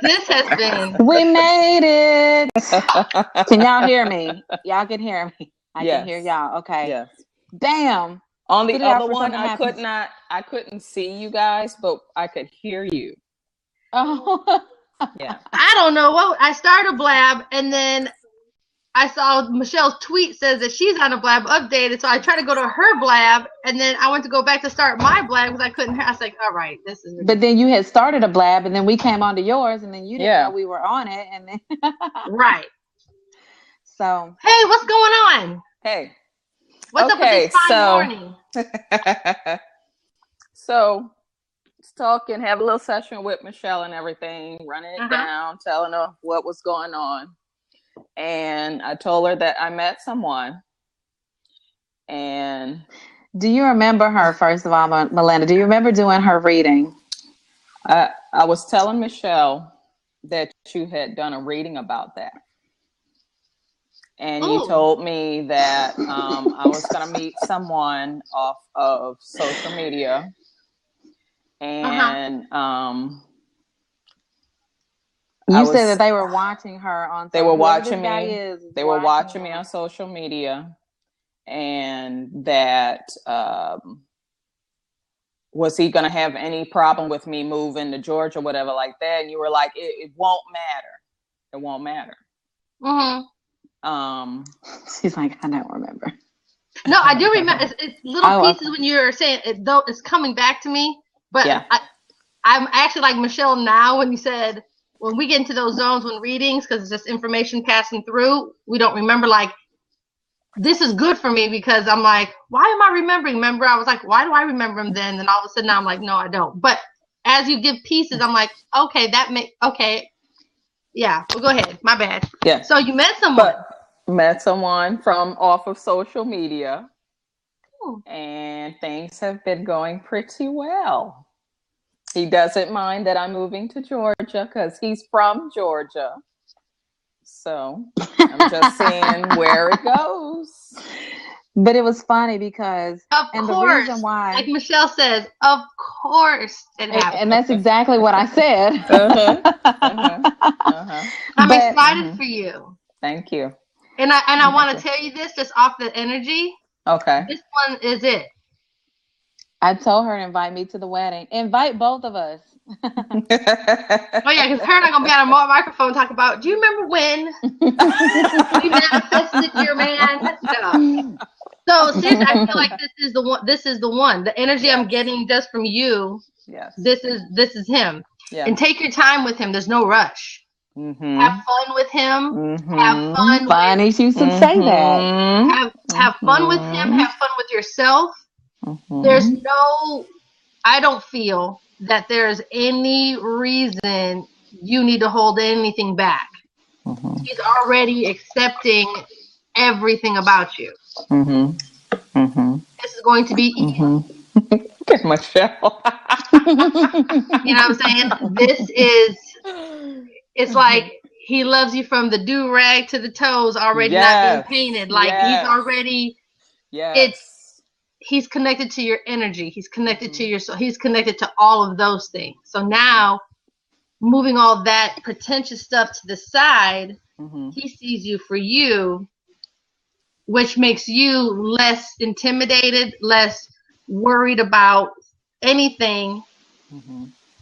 This has been. We made it. Can y'all hear me? Y'all can hear me. I can hear Yes. y'all. Okay. Yes. Damn. On the Spit it out other for one, something happens. I couldn't see you guys, but I could hear you. Oh. Yeah. I don't know what I started a blab, and then I saw Michelle's tweet says that she's on a blab updated, so I tried to go to her blab, and then I went to go back to start my blab because I couldn't hear. I was like, all right, this is ridiculous. But then you had started a blab, and then we came onto yours, and then you didn't know we were on it, and then right. So hey, what's going on? Hey. What's up with this fine morning? So let's talk and have a little session with Michelle and everything, running it down, telling her what was going on. And I told her that I met someone. And do you remember her, first of all, Melinda? Do you remember doing her reading? I was telling Michelle that you had done a reading about that. And you told me that I was going to meet someone off of social media. And you said that they were watching her on. They were watching me. They were watching me on social media, and that was he going to have any problem with me moving to Georgia, whatever, like that? And you were like, it won't matter. It won't matter. She's like, I don't remember. No, I do remember. It's little pieces when you're saying it, though. It's coming back to me, but I'm actually like Michelle now when you said. When we get into those zones when readings, because it's just information passing through, we don't remember. Like, this is good for me because I'm like, why am I remembering? Remember, I was like, why do I remember him then? And all of a sudden now I'm like, no, I don't. But as you give pieces, I'm like, okay, yeah. Well, go ahead. My bad. Yeah. So you met someone. Met someone from off of social media, and things have been going pretty well. He doesn't mind that I'm moving to Georgia because he's from Georgia. So I'm just seeing where it goes. But it was funny because, the reason why, like Michelle says, of course it happened. And that's exactly what I said. I'm excited for you. Thank you. And I want to tell you this just off the energy. Okay. This one is it. I told her to invite me to the wedding. Invite both of us. Oh yeah, because her and I gonna be on a microphone talk about. Do you remember when we manifested your man? No. So seriously, I feel like this is the one. This is the one. The energy I'm getting just from you. Yes. This is him. Yeah. And take your time with him. There's no rush. Have fun with him. Have fun. Funny, you should say that. Have fun with him. Have fun with yourself. There's I don't feel that there's any reason you need to hold anything back. He's already accepting everything about you. This is going to be easy. Get Michelle. You know what I'm saying? It's like he loves you from the do-rag to the toes already not being painted. Like he's already, he's connected to your energy. He's connected to your soul. He's connected to all of those things. So now moving all that pretentious stuff to the side, he sees you for you, which makes you less intimidated, less worried about anything,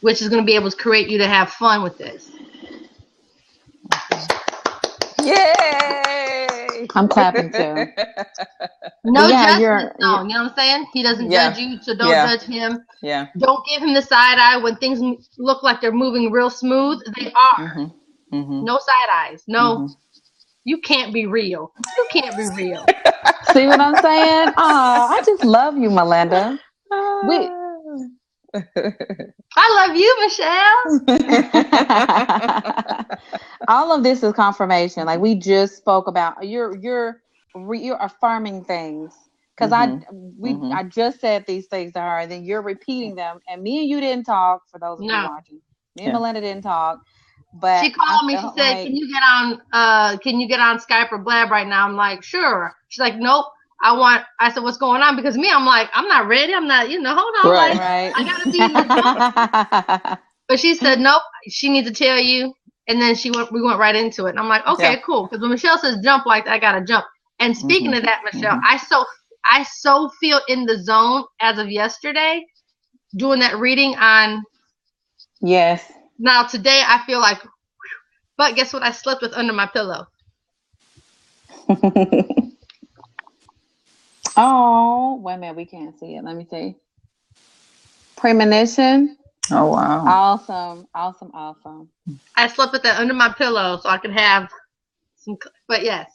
which is going to be able to create you to have fun with this. Yay! I'm clapping too. No judgment, no. You know what I'm saying? He doesn't judge you, so don't judge him. Yeah. Don't give him the side eye when things look like they're moving real smooth. They are. No side eyes. No. You can't be real. You can't be real. See what I'm saying? Oh, I just love you, Melinda. I love you, Michelle. All of this is confirmation. Like we just spoke about, you're affirming things because I just said these things to her, and then you're repeating them. And me and you didn't talk. For those of you watching, me and Melinda didn't talk. But she called me. She said, like, "Can you get on Skype or Blab right now?" I'm like, "Sure." She's like, "Nope. I said, "What's going on?" Because me, I'm like, I'm not ready. I'm not, hold on. Right. I gotta be in the zone. But she said, nope, she needs to tell you. And then we went right into it. And I'm like, okay, cool. Because when Michelle says jump, like I gotta jump. And speaking of that, Michelle, I so feel in the zone as of yesterday, doing that reading on. Yes. Now today I feel like, but guess what? I slept with under my pillow. Oh, wait a minute. We can't see it. Let me see. Premonition. Oh, wow. Awesome. I slept with that under my pillow so I could have some, but yes.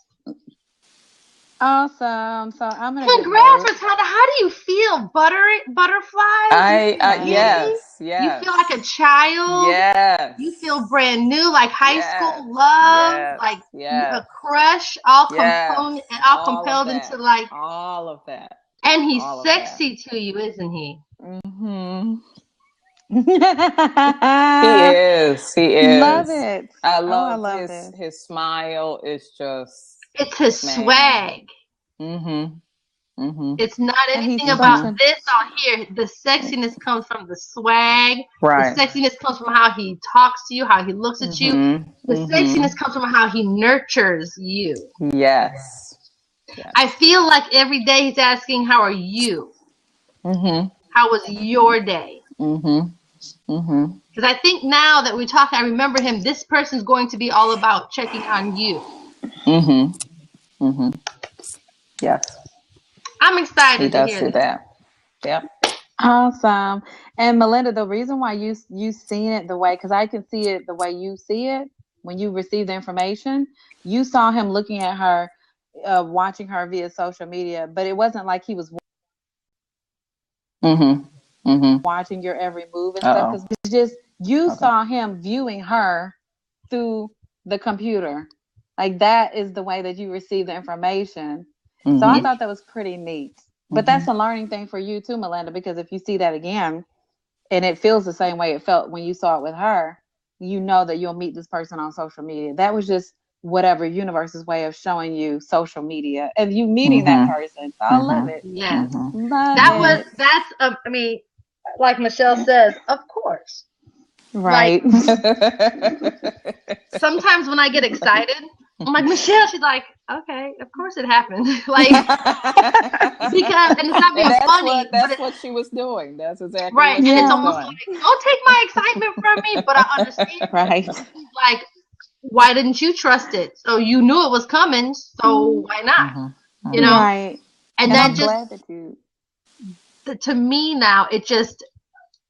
Awesome. So I'm going to Congrats, Matilda. How do you feel? Butterflies? Yes. You feel like a child? Yes. You feel brand new, like high school love, like a crush, all compelled into like. All of that. And he's sexy to you, isn't he? Mm-hmm. He is. Love it. I love his smile is just. It's his swag. It's not anything about this or here. The sexiness comes from the swag. Right. The sexiness comes from how he talks to you, how he looks at you. The sexiness comes from how he nurtures you. Yes. I feel like every day he's asking, how are you? How was your day? Because I think now that we talk, I remember him. This person's going to be all about checking on you. Yes. I'm excited to hear that. Yep. Awesome. And Melinda, the reason why you seen it the way, because I can see it the way you see it when you receive the information. You saw him looking at her, watching her via social media, but it wasn't like he was watching your every move and stuff. Because it's just you saw him viewing her through the computer. Like that is the way that you receive the information. So I thought that was pretty neat. But that's a learning thing for you too, Melinda, because if you see that again and it feels the same way it felt when you saw it with her, you know that you'll meet this person on social media. That was just whatever universe's way of showing you social media and you meeting that person. So I love it. Yes. That's I mean, like Michelle says, of course. Right. Like, sometimes when I get excited, I'm like, Michelle, she's like, okay, of course it happened. Like, because, and it's not being funny. That's what she was doing. That's exactly right. What and she it's was almost doing. like, don't take my excitement from me, but I understand. Right. Like, why didn't you trust it? So you knew it was coming, so why not? You know? Right. And then I'm glad that you. To me now, it just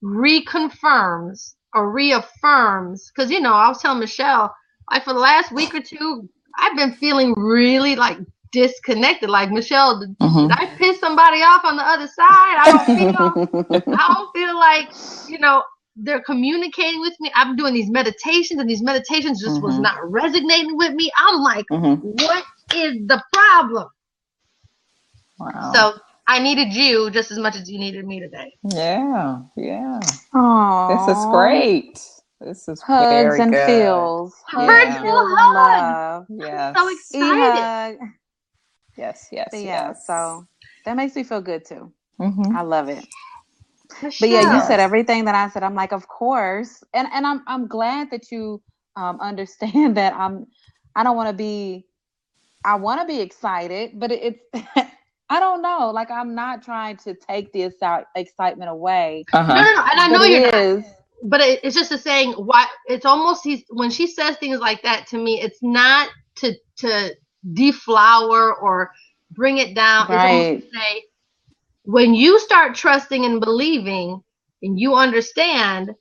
reconfirms or reaffirms, because, you know, I was telling Michelle, like for the last week or two, I've been feeling really like disconnected. Like, Michelle, did I piss somebody off on the other side? I don't feel like, you know, they're communicating with me. I'm doing these meditations and these meditations just was not resonating with me. I'm like, what is the problem? Wow. So I needed you just as much as you needed me today. Yeah. Aww. This is great. This is hugs very and good. feels. Virtual hug. Yes. I'm so excited. Yes. So that makes me feel good too. I love it. Michelle. But yeah, you said everything that I said. I'm like, of course, and I'm glad that you understand that I don't want to be. I want to be excited, but it's. I don't know. Like, I'm not trying to take the excitement away. No. And I know you're not. But it's just a saying. Why? It's almost when she says things like that to me. It's not to deflower or bring it down. Right. It's almost to say, when you start trusting and believing, and you understand,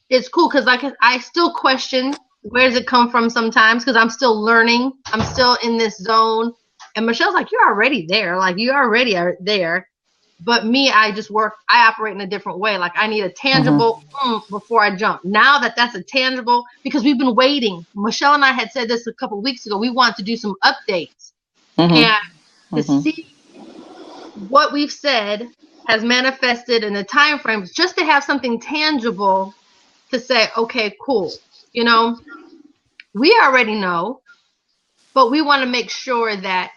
it's cool. Because I still question, where does it come from sometimes? Because I'm still learning. I'm still in this zone. And Michelle's like, you're already there. Like, you already are there. But me, I operate in a different way. Like, I need a tangible before I jump. Now that's a tangible, because we've been waiting. Michelle and I had said this a couple of weeks ago. We want to do some updates. And to see what we've said has manifested in the time frames, just to have something tangible to say, okay, cool. You know, we already know, but we want to make sure that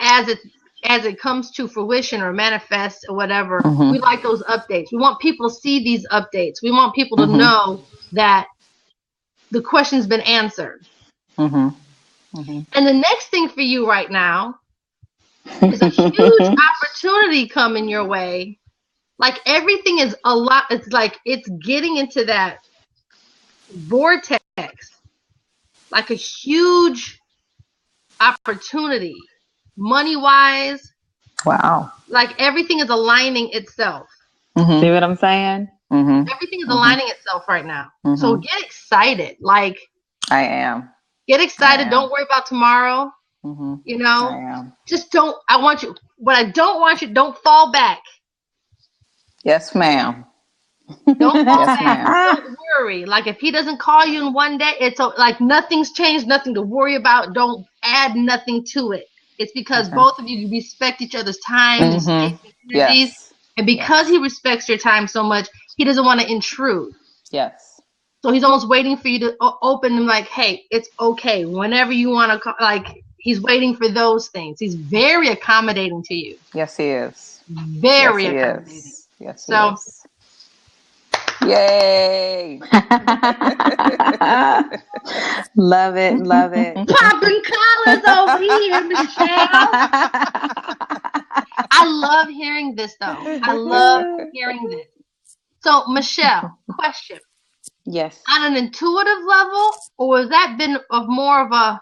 as it's as it comes to fruition or manifest or whatever, we like those updates. We want people to see these updates. We want people to know that the question's been answered. And the next thing for you right now is a huge opportunity coming your way. Like everything is a lot. It's like it's getting into that vortex, like a huge opportunity, money-wise. Wow. Like everything is aligning itself. See what I'm saying? Everything is aligning itself right now. So get excited. Like I am. Get excited. Don't worry about tomorrow. You know, I am. Just don't. I want you. What I don't want you. Don't fall back. Yes, ma'am. Don't fall back. Don't worry. Like if he doesn't call you in one day, it's like nothing's changed. Nothing to worry about. Don't add nothing to it. It's because both of you respect each other's time and space and energies. And because he respects your time so much, he doesn't want to intrude. Yes. So he's almost waiting for you to open him like, hey, it's okay. Whenever you want to, like, he's waiting for those things. He's very accommodating to you. Yes, he is. Very accommodating. Yes, he is. Yay! Love it, love it. Popping collars over here, Michelle. I love hearing this, though. I love hearing this. So, Michelle, question. Yes. On an intuitive level, or has that been of more of a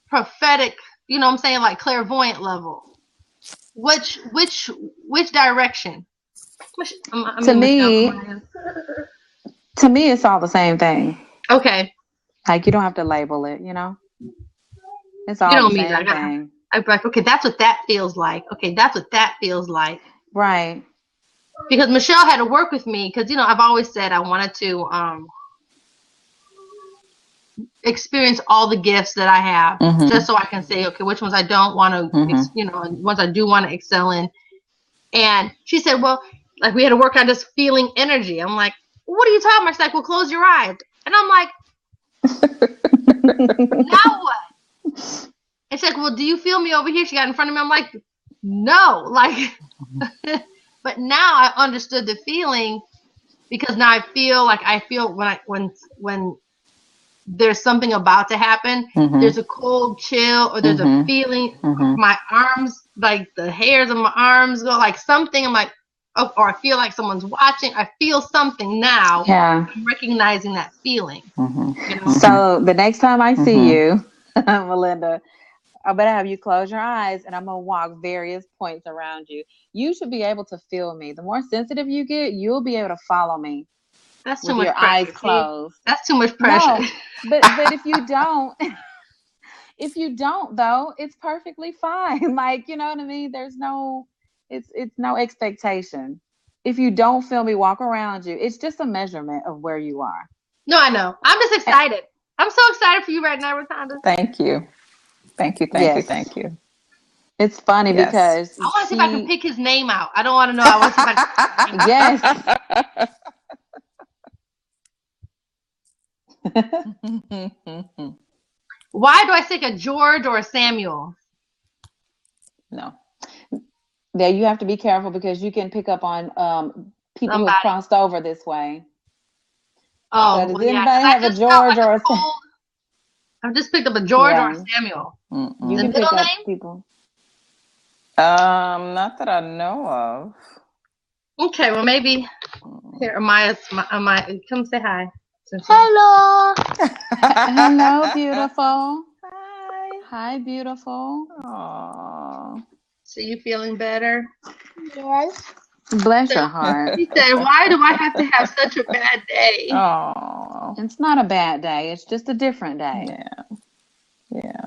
prophetic, you know what I'm saying, like clairvoyant level? Which direction? To me, it's all the same thing. Okay. Like you don't have to label it, you know? It's all the same thing. I'm like, okay, that's what that feels like. Okay, that's what that feels like. Right. Because Michelle had to work with me because, you know, I've always said I wanted to experience all the gifts that I have just so I can say, okay, which ones I don't want to, you know, and ones I do want to excel in. And she said, well, like we had to work on just feeling energy. I'm like, what are you talking about? She's like, well, close your eyes. And I'm like, now what? And she's like, well, do you feel me over here? She got in front of me. I'm like, no, like, but now I understood the feeling because now I feel when there's something about to happen, there's a cold chill or there's a feeling, my arms, like the hairs of my arms go like something. I'm like, oh, or I feel like someone's watching. I feel something now. Yeah. I'm recognizing that feeling. You know? So the next time I see you, Melinda, I better have you close your eyes and I'm going to walk various points around you. You should be able to feel me. The more sensitive you get, you'll be able to follow me. That's too much your pressure. eyes closed. That's too much pressure. No, but if you don't, though, it's perfectly fine. Like, you know what I mean? There's no, it's no expectation. If you don't feel me walk around you, it's just a measurement of where you are. No, I know. I'm just excited. I'm so excited for you right now, Rotunda. Thank you. Thank you. It's funny because I want to see if I can pick his name out. I don't want to know. I want to see if I can Yes. Why do I think a George or a Samuel? No. There you have to be careful because you can pick up on people who have crossed over this way. Oh, so does anybody have a George or a Samuel? I've just picked up a George or a Samuel. You can pick up people. Not that I know of. Okay, well maybe here Amaya, come say hi. Hello. Hello, beautiful. Hi, beautiful. Aww. So you feeling better? Yes. Bless your heart. He said, why do I have to have such a bad day? Oh, it's not a bad day. It's just a different day. Yeah.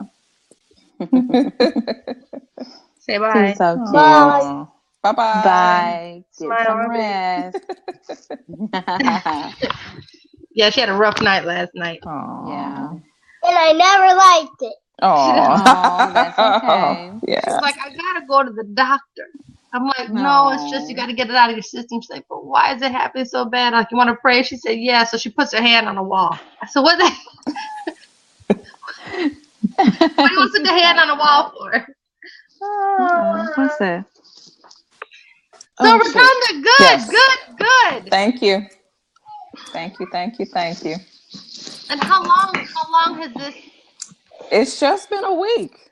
Say bye. So cute. Bye. Bye-bye. Bye. Get Smile, some rest. Yeah, she had a rough night last night. Aww. Yeah. And I never liked it. Oh, that's okay. Yeah. She's like, I gotta go to the doctor. I'm like, no, it's just you gotta get it out of your system. She's like, but why is it happening so bad? Like, you want to pray? She said, yeah. So she puts her hand on the wall. I said, what the? What do you want to put the hand on the wall for? What's that? So Rotunda, good, yes. good. Thank you. And how long has this? It's just been a week.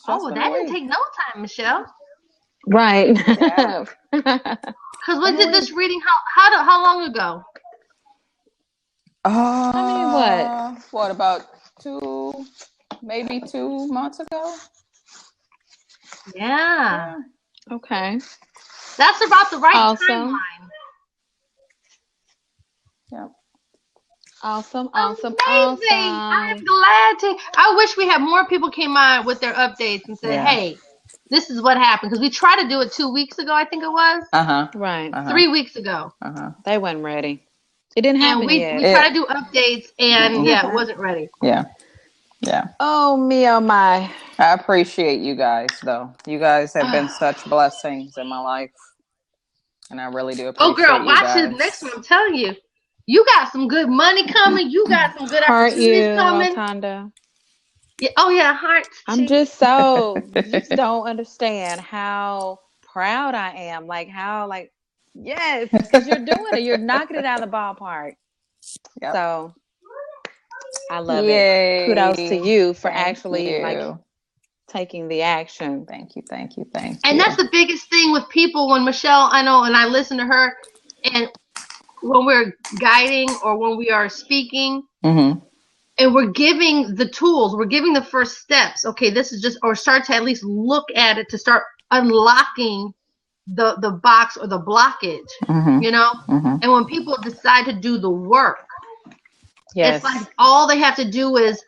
Didn't take no time, Michelle. Right. Because when did this reading? How long ago? What about 2 months ago? Yeah. Okay. That's about the right timeline. Yep. Awesome. Amazing. I'm glad to. I wish we had more people came on with their updates and said, hey, this is what happened. Because we tried to do it 2 weeks ago, I think it was. Right. 3 weeks ago. They weren't ready. It didn't happen yet. We tried to do updates and it wasn't ready. Yeah. Oh, me, oh my. I appreciate you guys, though. You guys have been such blessings in my life. And I really do appreciate you guys. Oh, girl, watch it next one. I'm telling you. You got some good money coming. You got some good opportunities coming. Rotunda. Yeah. Oh, yeah, heart. I'm just so, you just don't understand how proud I am. Yes, because you're doing it. You're knocking it out of the ballpark. Yep. So, I love it. Kudos to you for taking the action. Thank you. And that's the biggest thing with people when Michelle, I know, and I listen to her, and when we're guiding or when we are speaking, and we're giving the tools, we're giving the first steps. Okay, this is just, or start to at least look at it to start unlocking the box or the blockage, you know? And when people decide to do the work, it's like all they have to do is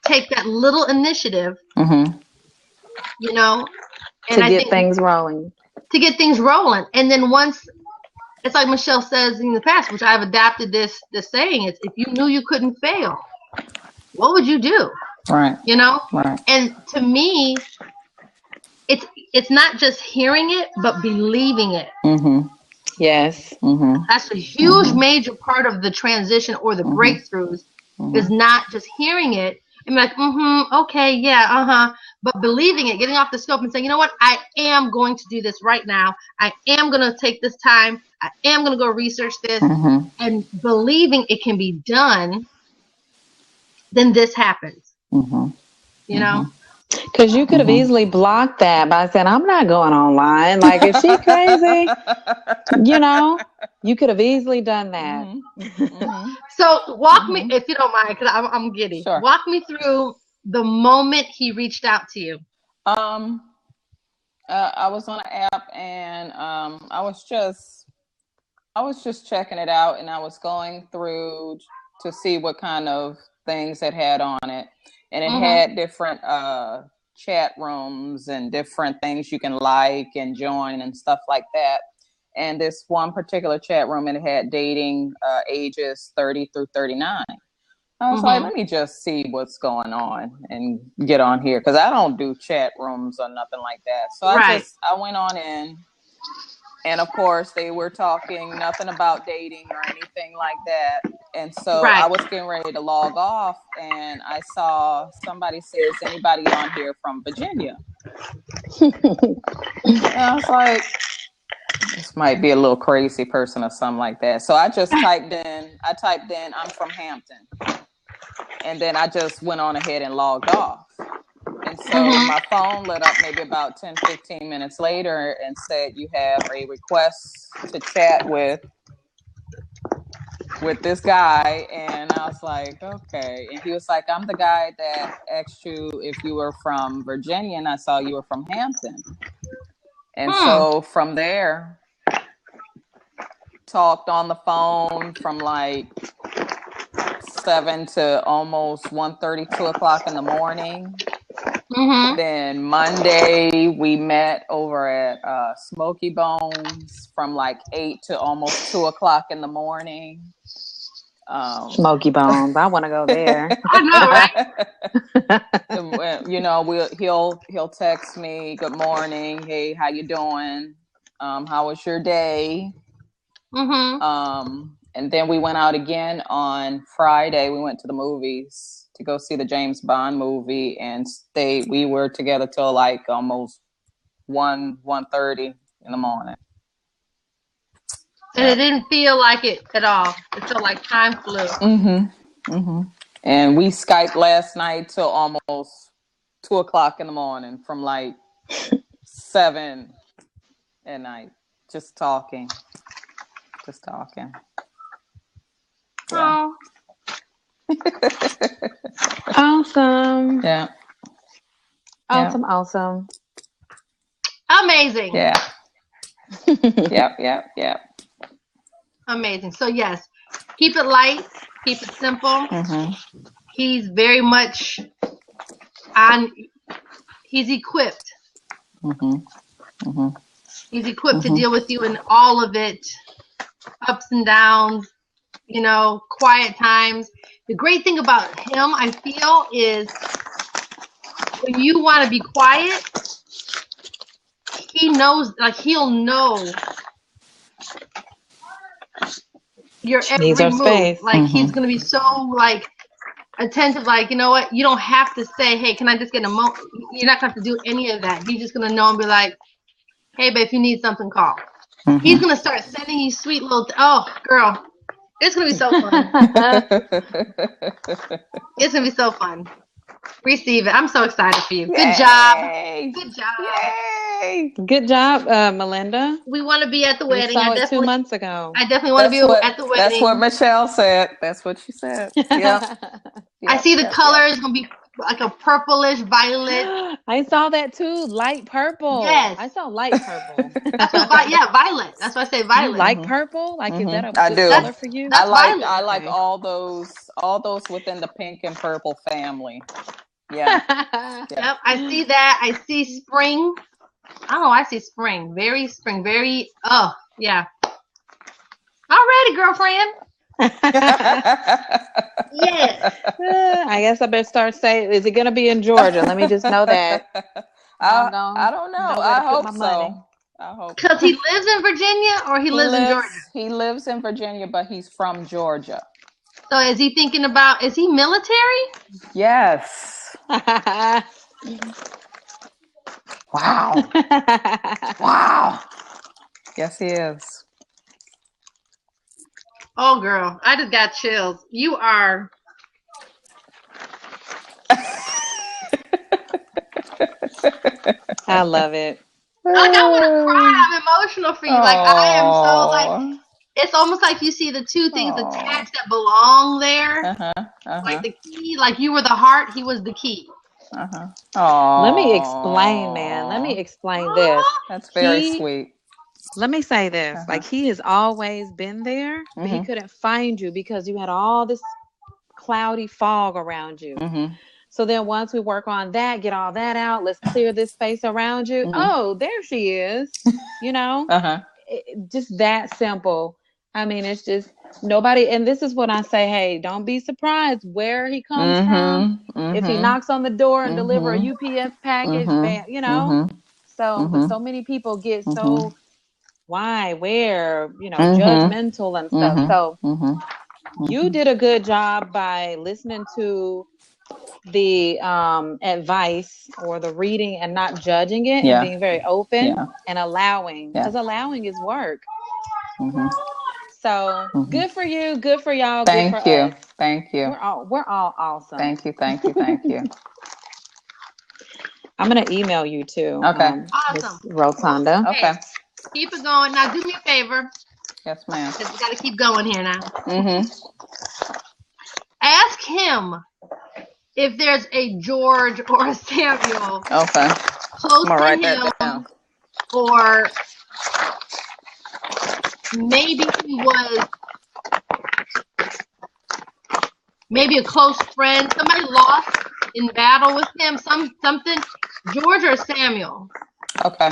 take that little initiative, you know, and to get things rolling. And then once, it's like Michelle says in the past, which I've adapted this saying, it's if you knew you couldn't fail, what would you do? Right. You know? Right. And to me, it's not just hearing it, but believing it. Yes. That's a huge major part of the transition or the breakthroughs is not just hearing it and be like, okay, yeah, but believing it, getting off the scope and saying, you know what, I am going to do this right now. I am going to take this time. I am going to go research this and believing it can be done. Then this happens, you know? Because you could have easily blocked that by saying, I'm not going online. Like, is she crazy? You know, you could have easily done that. So walk me, if you don't mind, because I'm giddy. Sure. Walk me through the moment he reached out to you. I was on an app and I was just checking it out, and I was going through to see what kind of things it had on it. And it had different chat rooms and different things you can like and join and stuff like that. And this one particular chat room, and it had dating ages 30 through 39. I was like, let me just see what's going on and get on here, because I don't do chat rooms or nothing like that. So I went on in. And of course, they were talking nothing about dating or anything like that. And so I was getting ready to log off, and I saw somebody say, is anybody on here from Virginia? And I was like, this might be a little crazy person or something like that. So I just typed in, I'm from Hampton. And then I just went on ahead and logged off. And so my phone lit up maybe about 10, 15 minutes later and said, you have a request to chat with this guy. And I was like, okay. And he was like, I'm the guy that asked you if you were from Virginia, and I saw you were from Hampton. And so from there, talked on the phone from like 7 to almost 1:30, 2 o'clock in the morning. Then Monday we met over at Smoky Bones from like 8 to almost 2 o'clock in the morning. Smoky Bones, I want to go there. I know, right? You know, he'll text me, good morning, hey, how you doing? How was your day? And then we went out again on Friday. We went to the movies to go see the James Bond movie and we were together till like almost 1:30 in the morning. And it didn't feel like it at all. It felt like time flew. And we Skyped last night till almost 2:00 in the morning, from like 7 at night, just talking. Yeah. Oh. Awesome. Yeah. Awesome. Amazing. Yeah. Yep. Amazing. So yes, keep it light, keep it simple. He's very much he's equipped. He's equipped to deal with you in all of it, ups and downs, quiet times. The great thing about him, I feel, is when you want to be quiet, he knows, like he'll know your every move. Like he's gonna be so like attentive, like, you know what, you don't have to say, hey, can I just get a moment? You're not gonna have to do any of that. He's just gonna know and be like, hey, babe, if you need something, call. He's gonna start sending you sweet little oh girl, it's gonna be so fun. It's gonna be so fun. Receive it. I'm so excited for you. Good job. Yay. Good job, Melinda. We want to be at the wedding. I saw it 2 months ago. I definitely want to be at the wedding. That's what Michelle said. That's what she said. Yeah. I see the color is going to be like a purplish violet. I saw that too. Light purple. Yes. I saw light purple. That's what, violet. That's why I say violet. You like purple? Like, is that a good color for you? I like all those within the pink and purple family. Yeah. Yep. I see that. I see spring. I don't know. I see spring. Very spring. Very. Oh, yeah. Alrighty, girlfriend. Yes. I guess I better start saying, is it going to be in Georgia? Let me just know that. I don't know. I hope so. I hope. Because he lives in Virginia or he lives in Georgia? He lives in Virginia, but he's from Georgia. So is he thinking about, is he military? Yes. Wow. Wow. Yes, he is. Oh, girl. I just got chills. You are. I love it. Like, I want to cry. I'm emotional for you. Like, I am so, like, it's almost like you see the two things attached that belong there. Like the key, like you were the heart, he was the key. Let me explain, man. Let me explain this. That's very sweet. Let me say this. Like, he has always been there, but he couldn't find you because you had all this cloudy fog around you. So then once we work on that, get all that out, let's clear this space around you. Oh, there she is. Just that simple. I mean, it's just nobody. And this is what I say. Hey, don't be surprised where he comes from. If he knocks on the door and deliver a UPS package, So, but so many people get so why, where, judgmental and stuff. So you did a good job by listening to the advice or the reading and not judging it and being very open and allowing, because allowing is work. So good for you, good for y'all. Thank good for you. Us. Thank you. We're all awesome. Thank you. I'm gonna email you too. Okay. Awesome. Rotunda. Okay. Keep it going. Now do me a favor. Yes, ma'am. Because we got to keep going here now. Ask him if there's a George or a Samuel close to him, or maybe he was a close friend, somebody lost in battle with him, something. George or Samuel? Okay.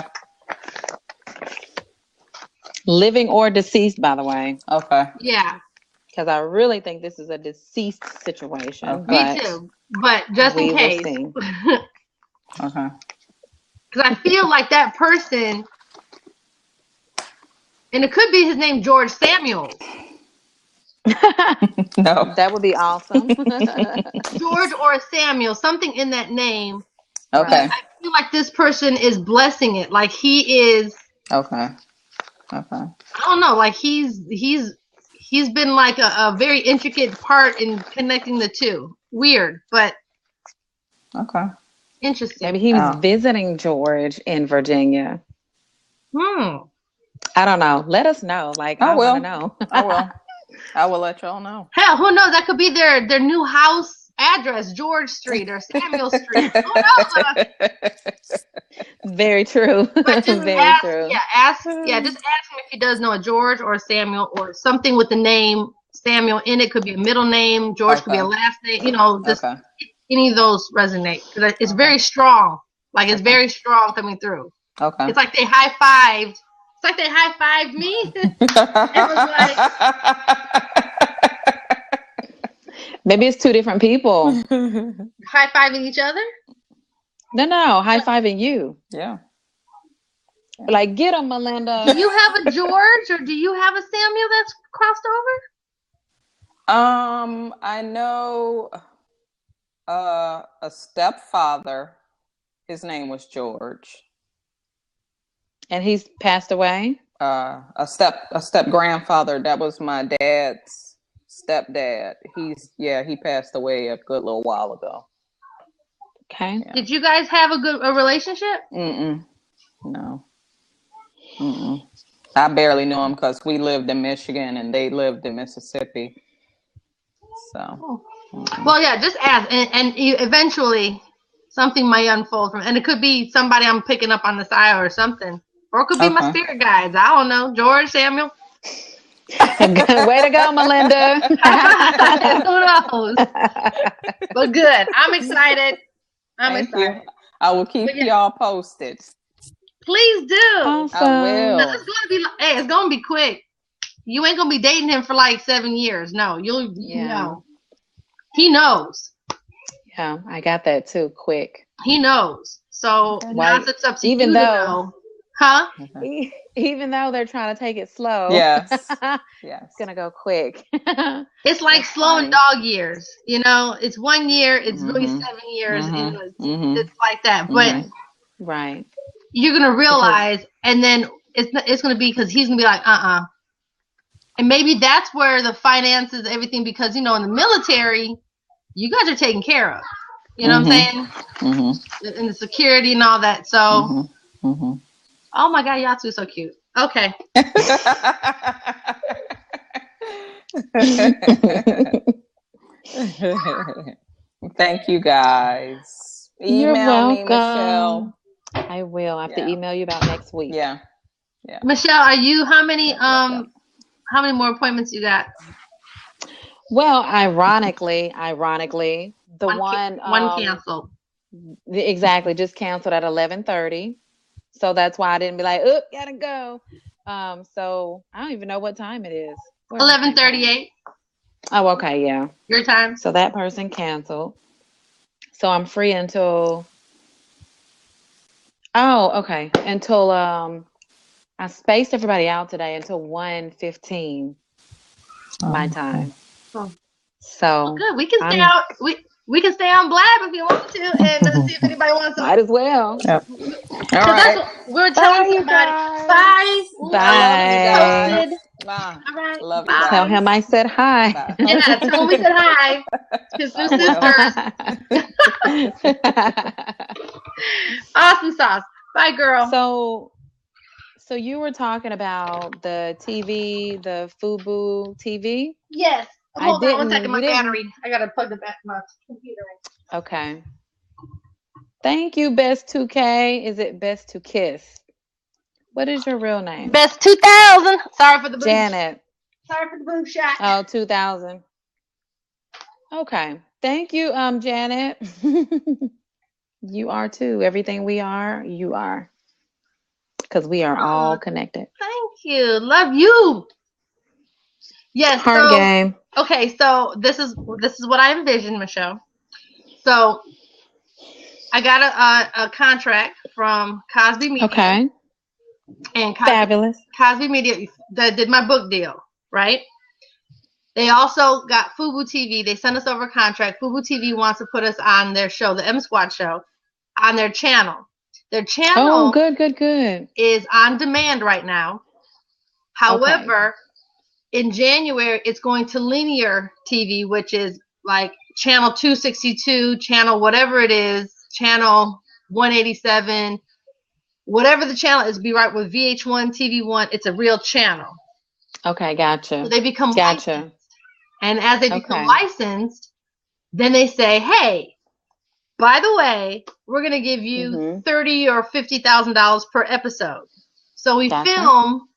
Living or deceased, by the way. Okay. Yeah. Because I really think this is a deceased situation. Okay. Me too. But just in case. Okay. Because I feel like that person, and it could be his name, George Samuels. No. That would be awesome. George or Samuel, something in that name. Okay. I feel like this person is blessing it. Like he is. Okay. I don't know. Like he's been like a very intricate part in connecting the two. Weird, but okay. Interesting. Maybe he was visiting George in Virginia. I don't know. Let us know. Like I want to know. I will let y'all know. Hell, who knows? That could be their new house address, George Street or Samuel Street. Who knows? Very true. But just Very ask, true. just ask him if he does know a George or a Samuel or something with the name Samuel in it. Could be a middle name. George could be a last name. You know, just any of those resonate because it's very strong. Like it's very strong coming through. Okay. It's like they high-fived. It's like they high-fived me. It was like maybe it's two different people. High-fiving each other? No, high-fiving you. Yeah. Like, get him, Melinda. Do you have a George or do you have a Samuel that's crossed over? I know a stepfather. His name was George. And he's passed away? A step grandfather. That was my dad's stepdad. He passed away a good little while ago. Okay. Yeah. Did you guys have a relationship? No. I barely knew him because we lived in Michigan and they lived in Mississippi. So. Well, yeah, just ask, and eventually something might unfold from, and it could be somebody I'm picking up on the side or something, or it could be my spirit guides. I don't know, George, Samuel. Way to go, Melinda. Who knows? But good. I'm excited. Thank you. I will keep y'all posted. Please do. Awesome. I will. It's gonna be quick. You ain't gonna be dating him for like 7 years. No, you know. He knows. Yeah, I got that too. Quick. He knows. So now it's up to even you though, to know. Huh? Even though they're trying to take it slow. Yes. It's gonna go quick. It's like slowing dog years. You know, it's 1 year. It's really 7 years. It's like that. But right. You're gonna realize, and then it's gonna be because he's gonna be like, and maybe that's where the finances, everything, because in the military, you guys are taken care of. You know what I'm saying? And the security and all that. So, oh my God, y'all two so cute. Okay. Thank you guys. You're Email me, welcome. Michelle. I will. I have to email you about next week. Yeah. Michelle, are you how many more appointments you got? Well, ironically, the one canceled. Exactly, just canceled at 11:30. So that's why I didn't be like, "Oop, gotta go." So I don't even know what time it is. 11:38. Oh, okay, yeah. Your time. So that person canceled. So I'm free until. Oh, okay. Until I spaced everybody out today until 1:15 my time. Oh. So good. We can stay out. We can stay on Blab if you want to, and see if anybody wants to. Might as well. Yep. All right. We're telling somebody. Bye. Bye. Bye. All right. Love you. Tell him I said hi. Bye. Yeah, tell him we said hi. His new sisters. Awesome sauce. Bye, girl. So you were talking about the TV, the FUBU TV? Yes. Hold on 1 second. My battery. I gotta plug my computer in. Okay. Thank you, Best 2K. Is it Best to Kiss? What is your real name? Best 2000. Sorry for the boom. Janet. Sorry for the boom shot. Oh, 2000. Okay. Thank you, Janet. You are too. Everything we are, you are. Because we are all connected. Thank you. Love you. Yes. Heart game. Okay, so this is what I envisioned, Michelle. So I got a contract from Cosby Media. Okay. And fabulous. Cosby Media that did my book deal, right? They also got Fubu TV. They sent us over a contract. Fubu TV wants to put us on their show, the M Squad show, on their channel. Their channel good. is on demand right now. However, in January, it's going to linear TV, which is like channel 262, channel whatever it is, channel 187, whatever the channel is, be right with VH1, TV1. It's a real channel. Okay, gotcha. So they become licensed. And as they become licensed, then they say, hey, by the way, we're going to give you $30,000 or $50,000 per episode. So we film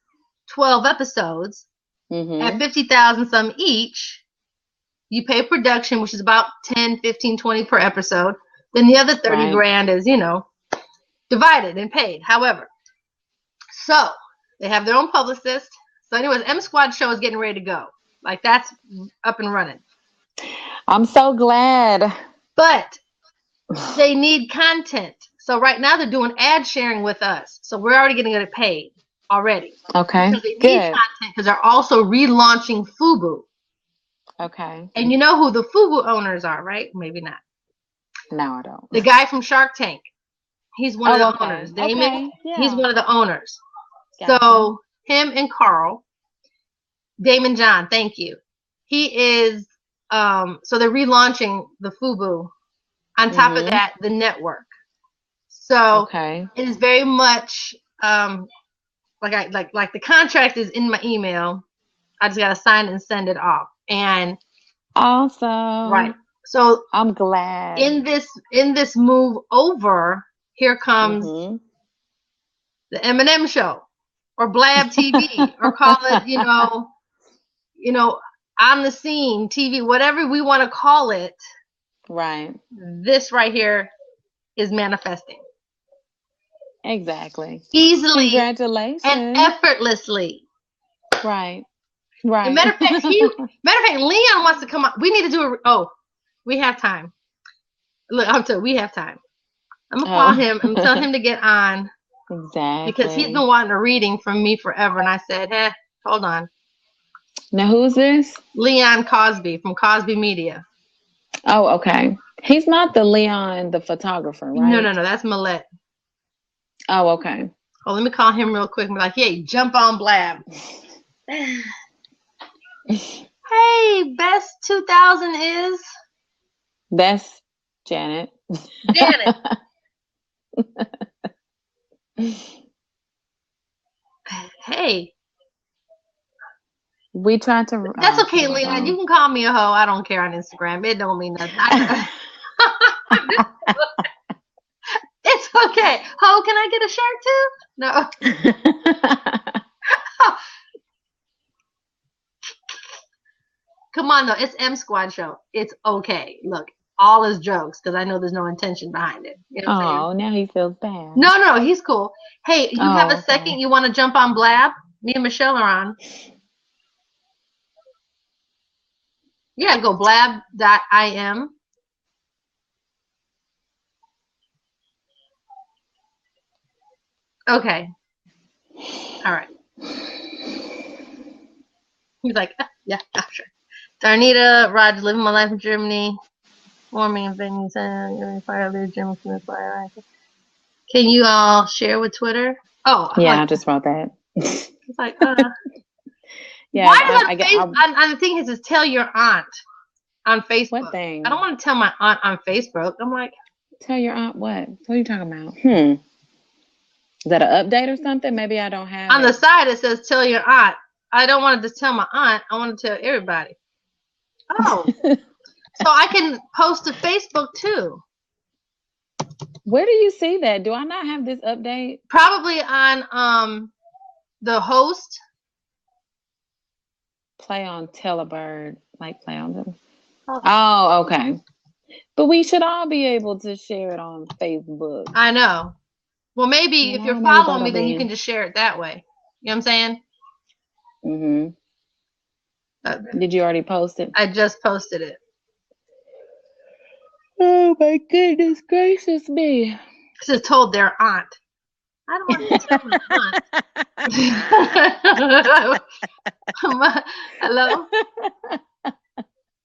12 episodes at $50,000 some each. You pay production, which is about 10, 15, 20 per episode. Then the other 30 grand is, divided and paid. However, so they have their own publicist. So anyways, M Squad show is getting ready to go. Like, that's up and running. I'm so glad. But they need content. So right now they're doing ad sharing with us. So we're already going to get it paid already. Okay, because they need content because they're also relaunching Fubu. Okay. And you know who the Fubu owners are, right? Maybe not. No, I don't. The guy from Shark Tank. He's one of the owners. Damon, he's one of the owners. Gotcha. So him and Carl, Damon John, thank you. He is, so they're relaunching the Fubu. On top of that, the network. So it is very much like the contract is in my email. I just gotta sign it and send it off. And awesome. Right. So I'm glad. In this move over, here comes the Eminem show or Blab TV or call it, on the scene TV, whatever we want to call it. Right. This right here is manifesting. Exactly. Easily. Congratulations. And effortlessly. Right. Right. As matter of fact, Leon wants to come on. We need to do we have time. Look, we have time. I'm going to call him and tell him to get on. Exactly. Because he's been wanting a reading from me forever. And I said, hold on. Now, who's this? Leon Cosby from Cosby Media. Oh, okay. He's not the Leon, the photographer, right? No. That's Millette. Oh, okay. Oh, let me call him real quick and be like, hey, jump on Blab. Hey, best 2000 is? That's Janet. Janet. Hey. We tried to. That's okay, Leon. You can call me a hoe. I don't care on Instagram. It don't mean nothing. It's okay. Ho, can I get a shirt too? No. Come on, though. It's M Squad show. It's okay. Look, all is jokes because I know there's no intention behind it. You know what I'm saying? Now he feels bad. No, he's cool. Hey, you have a second? You want to jump on Blab? Me and Michelle are on. Yeah, go blab.im. Okay. All right. He's like, yeah, sure. Darnita, Roger, living my life in Germany. Warming and venues, fire, leader, German, fire. Can you all share with Twitter? Oh, yeah, I just wrote that. It's like, yeah. Why does on the thing it says tell your aunt on Facebook? What thing? I don't want to tell my aunt on Facebook. I'm like, tell your aunt what? What are you talking about? Is that an update or something? Maybe I don't have. On the side it says tell your aunt. I don't want to just tell my aunt. I want to tell everybody. Oh, so I can post to Facebook too. Where do you see that? Do I not have this update? Probably on the host. Play on Telebird, like play on them. Oh, okay. But we should all be able to share it on Facebook. I know. Well, maybe if you're following me, then you can just share it that way. You know what I'm saying? Mm-hmm. Did you already post it? I just posted it. Oh my goodness gracious me. Just told their aunt. I don't want to tell my aunt. Hello?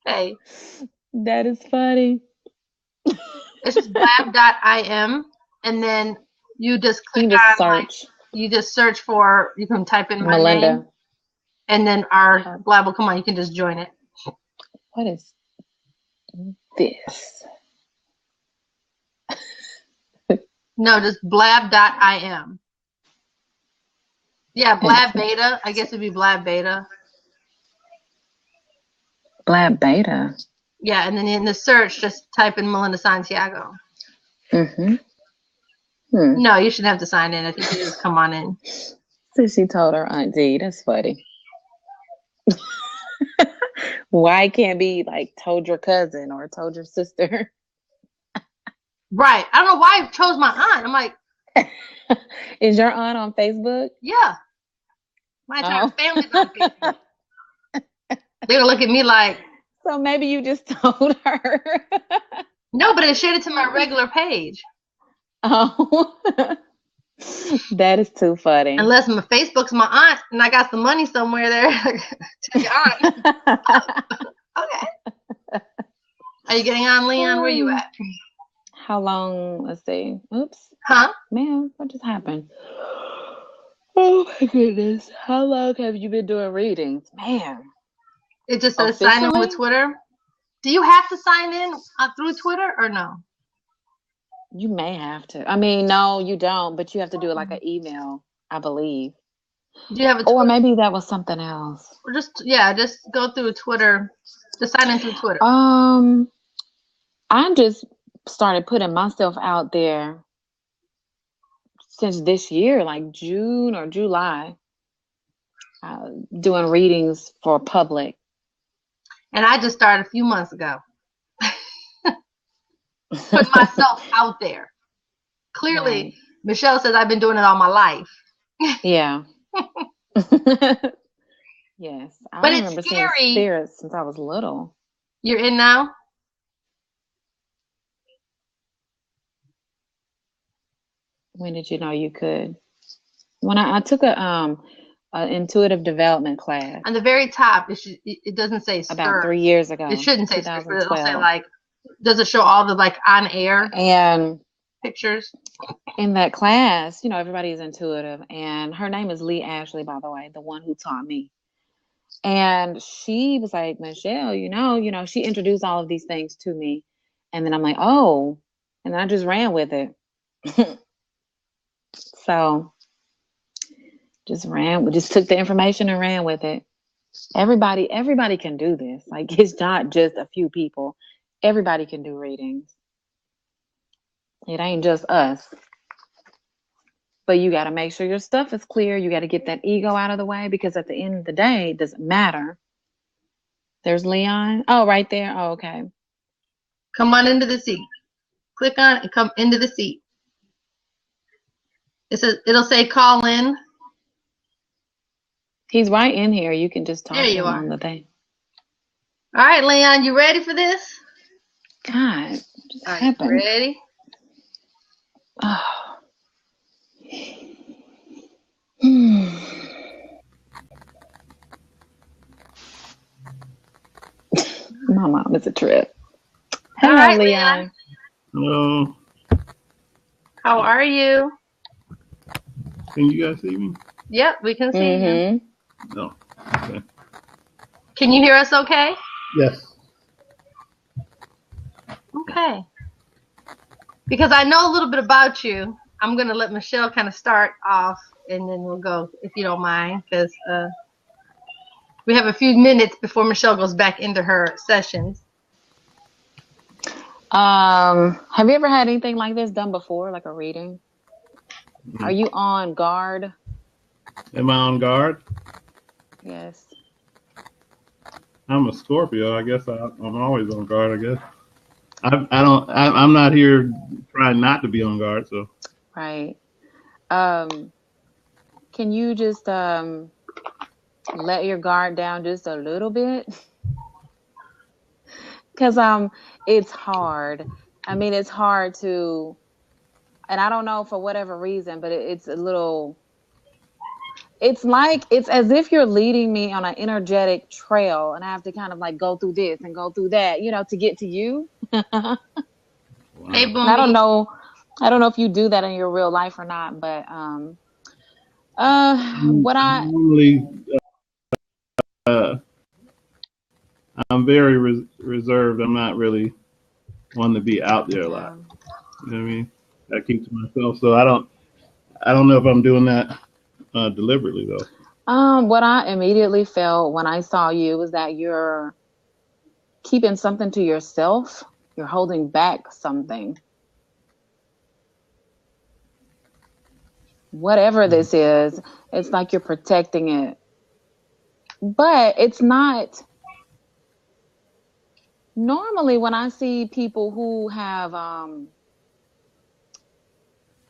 Hey. That is funny. It's just blab.im, and then you just click you just on, search. Like, you just search for, you can type in my Melinda. name, and then our blab will come on. You can just join it. What is this? No, just blab.im. Yeah, blab beta. I guess it'd be blab beta. Blab beta. Yeah, and then in the search, just type in Melinda Santiago. No, you shouldn't have to sign in. I think you just come on in. So she told her auntie. That's funny. Why can't be like told your cousin or told your sister? Right. I don't know why I chose my aunt. I'm like, is your aunt on Facebook? Yeah. My entire family's on Facebook. They're gonna look at me like. So maybe you just told her. No, but it shared it to my regular page. Oh, that is too funny. Unless my Facebook's my aunt and I got some money somewhere there to your aunt. Okay. Are you getting on, Leon? Where you at? How long? Let's see. Oops. Huh? Man, what just happened? Oh my goodness. How long have you been doing readings? Man. It just says sign in with Twitter. Do you have to sign in through Twitter or no? You may have to. I mean, no, you don't, but you have to do it like an email, I believe. Do you have a Twitter? Or maybe that was something else. Or just go through Twitter. Just sign in through Twitter. I just started putting myself out there since this year, like June or July, doing readings for public. And I just started a few months ago. Put myself out there. Clearly, right. Michelle says I've been doing it all my life. Yeah. Yes. But I remember seeing spirits since I was little. You're in now? When did you know you could? When I took a intuitive development class. On the very top, it doesn't say stir. About 3 years ago. It shouldn't say stir, but it'll say like, does it show all the like on air and pictures? In that class, you know, everybody is intuitive, and her name is Lee Ashley, by the way, the one who taught me. And she was like, Michelle, you know, she introduced all of these things to me, and then I'm like, oh, and then I just ran with it. So just took the information and ran with it. Everybody can do this. Like, it's not just a few people. Everybody can do readings. It ain't just us. But you got to make sure your stuff is clear. You got to get that ego out of the way, because at the end of the day, it doesn't matter. There's Leon. Oh, right there. Oh, okay. Come on into the seat. Click on it and come into the seat. It'll say call in. He's right in here. You can just talk to him on the thing. All right, Leon, you ready for this? God, what just happened? Ready? Oh. My mom is a trip. Hello, right, Leon. Hello. How are you? Can you guys see me? Yep, we can see you. No. Okay. Can you hear us okay? Yes. Okay. Because I know a little bit about you, I'm going to let Michelle kind of start off, and then we'll go, if you don't mind, because we have a few minutes before Michelle goes back into her sessions. Have you ever had anything like this done before, like a reading? Are you on guard? Am I on guard? Yes. I'm a Scorpio. I guess I'm always on guard. I guess. I'm not here trying not to be on guard. So. Right. Can you just let your guard down just a little bit? Because it's hard. I mean, it's hard to and I don't know for whatever reason, but it's a little. It's as if you're leading me on an energetic trail, and I have to kind of like go through this and go through that, to get to you. Wow. Hey, Boomy. I don't know if you do that in your real life or not, but normally I'm very reserved. I'm not really one to be out there a lot. You know what I mean? I keep to myself, so I don't know if I'm doing that deliberately though. What I immediately felt when I saw you was that you're keeping something to yourself. You're holding back something. Whatever this is, it's like you're protecting it. But it's not. Normally, when I see people who have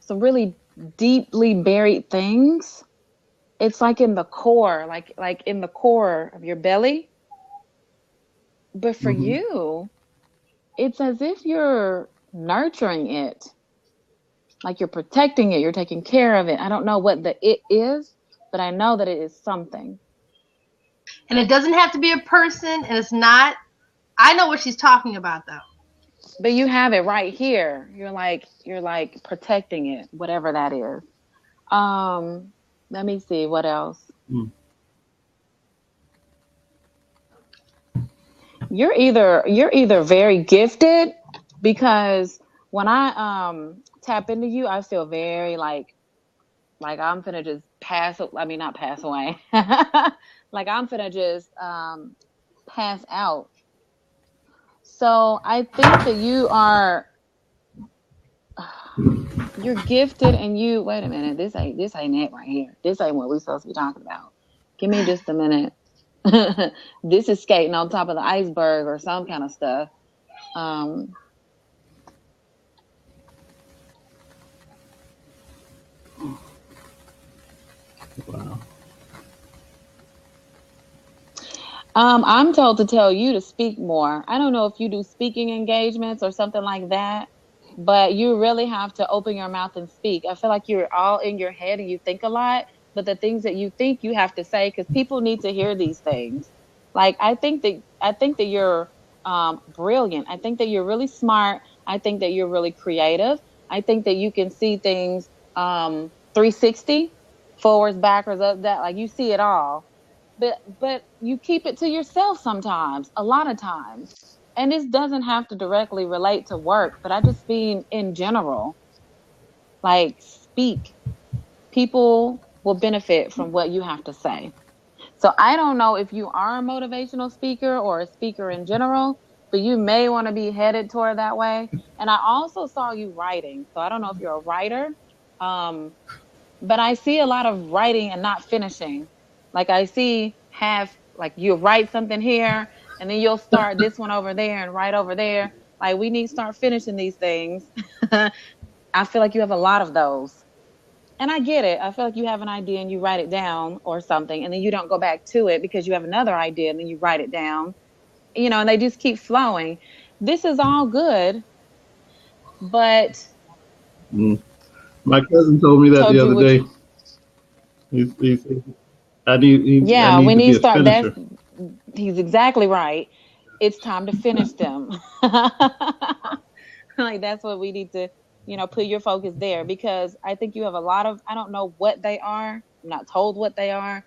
some really deeply buried things, it's like in the core, like in the core of your belly. But for you, it's as if you're nurturing it. Like you're protecting it, you're taking care of it. I don't know what the it is, but I know that it is something. And it doesn't have to be a person, and it's not. I know what she's talking about, though. But you have it right here. You're like protecting it, whatever that is. Let me see what else. You're either very gifted, because when I tap into you, I feel very like I'm finna just not pass away. Like I'm finna just pass out. So I think that you're gifted, and wait a minute, this ain't it right here. This ain't what we're supposed to be talking about. Give me just a minute. This is skating on top of the iceberg or some kind of stuff. Wow. I'm told to tell you to speak more. I don't know if you do speaking engagements or something like that, but you really have to open your mouth and speak. I feel like you're all in your head and you think a lot, but the things that you think you have to say, because people need to hear these things. Like I think that you're brilliant. I think that you're really smart. I think that you're really creative. I think that you can see things 360, forwards, backwards, up, that, like you see it all. But you keep it to yourself sometimes, a lot of times. And this doesn't have to directly relate to work, but I just mean in general. Like, speak. People will benefit from what you have to say. So I don't know if you are a motivational speaker or a speaker in general, but you may want to be headed toward that way. And I also saw you writing. So I don't know if you're a writer, but I see a lot of writing and not finishing. Like I see like you'll write something here and then you'll start this one over there and write over there. Like we need to start finishing these things. I feel like you have a lot of those. And I get it. I feel like you have an idea and you write it down or something, and then you don't go back to it because you have another idea and then you write it down, and they just keep flowing. This is all good, but my cousin told me that the other day. We need to start. He's exactly right. It's time to finish them. Like that's what we need to, put your focus there, because I think you have a lot of, I don't know what they are. I'm not told what they are,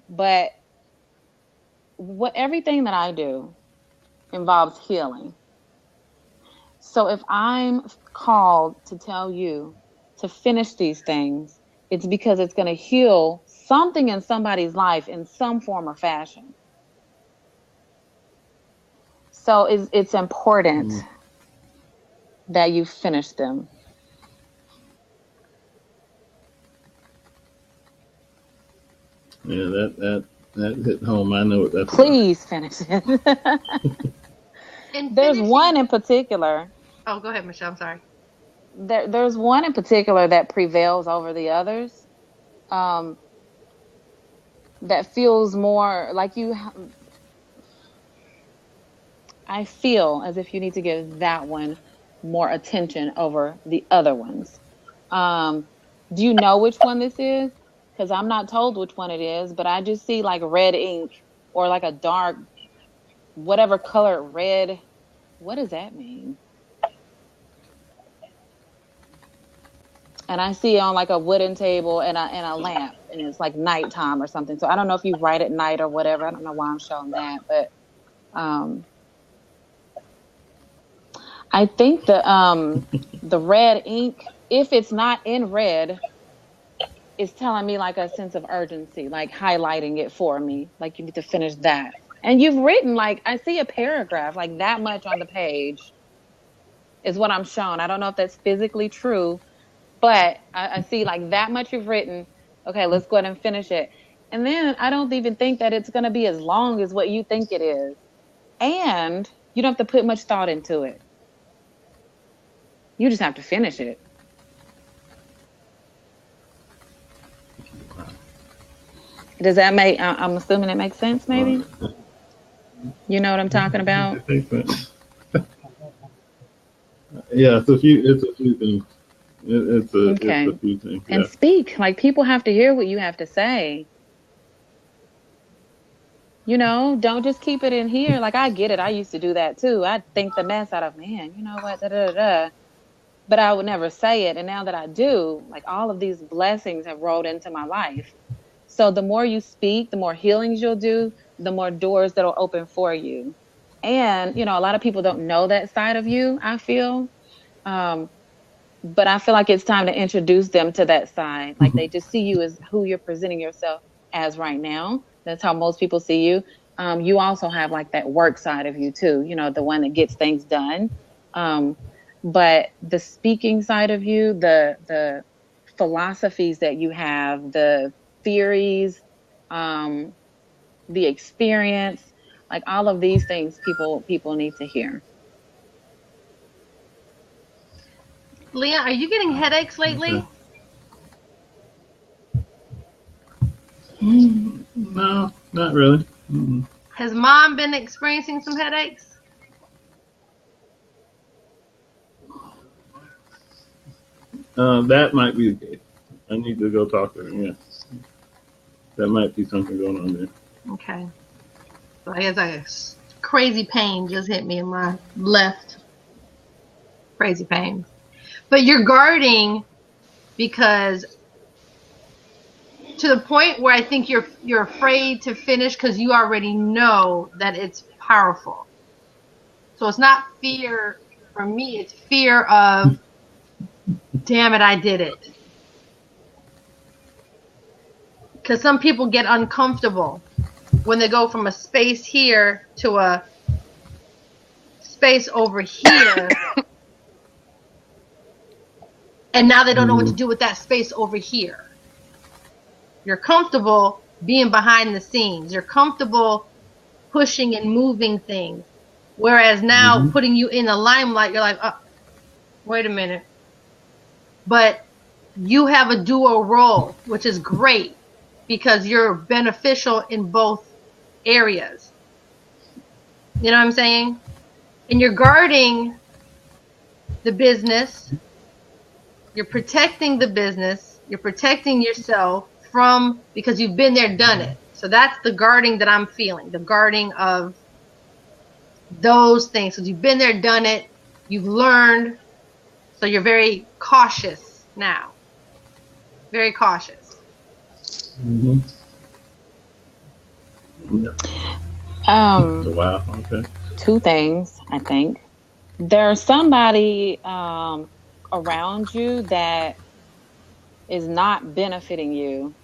but everything that I do involves healing. So if I'm called to tell you to finish these things, it's because it's going to heal something in somebody's life in some form or fashion. So it's important that you finish them. Yeah, that hit home. I know what that's Please finish it. There's one in particular. Oh, go ahead, Michelle. I'm sorry. There's one in particular that prevails over the others. That feels more like you. I feel as if you need to give that one more attention over the other ones. Do you know which one this is? Because I'm not told which one it is, but I just see like red ink or like a dark, whatever color red. What does that mean? And I see it on like a wooden table and a lamp, and it's like nighttime or something. So I don't know if you write at night or whatever. I don't know why I'm showing that, but I think the red ink, if it's not in red, is telling me like a sense of urgency, like highlighting it for me. Like you need to finish that. And you've written like, I see a paragraph like that much on the page is what I'm shown. I don't know if that's physically true, but I see like that much you've written. Okay, let's go ahead and finish it. And then I don't even think that it's going to be as long as what you think it is. And you don't have to put much thought into it. You just have to finish it. Does that make, I'm assuming it makes sense, maybe? You know what I'm talking about? Yeah, it's a few things. It's a few things. Yeah. And speak. Like, people have to hear what you have to say. You know, don't just keep it in here. Like, I get it. I used to do that, too. I'd think the mess out of, man, you know what, da-da-da-da. But I would never say it. And now that I do, like, all of these blessings have rolled into my life. So the more you speak, the more healings you'll do, the more doors that'll open for you. And, you know, a lot of people don't know that side of you, I feel. But I feel like it's time to introduce them to that side. Like, they just see you as who you're presenting yourself as right now. That's how most people see you. You also have like that work side of you too, you know, the one that gets things done. But the speaking side of you, the philosophies that you have, the theories, the experience, like all of these things people need to hear. Leah, are you getting headaches lately? No, not really. Mm-hmm. Has Mom been experiencing some headaches? That might be the case. I need to go talk to her. Yeah, that might be something going on there. Okay. So I guess a crazy pain just hit me in my left. Crazy pain. But you're guarding because to the point where I think you're afraid to finish because you already know that it's powerful. So it's not fear for me, it's fear of, damn it, I did it. Because some people get uncomfortable when they go from a space here to a space over here. And now they don't know what to do with that space over here. You're comfortable being behind the scenes. You're comfortable pushing and moving things. Whereas now putting you in the limelight, you're like, oh, wait a minute. But you have a dual role, which is great because you're beneficial in both areas. You know what I'm saying? And you're guarding the business. You're protecting the business. You're protecting yourself from, because you've been there, done it. So that's the guarding that I'm feeling, the guarding of those things. So you've been there, done it. You've learned. So you're very cautious now. Very cautious. Mm-hmm. Wow. Okay. Two things, I think. There's somebody around you that is not benefiting you.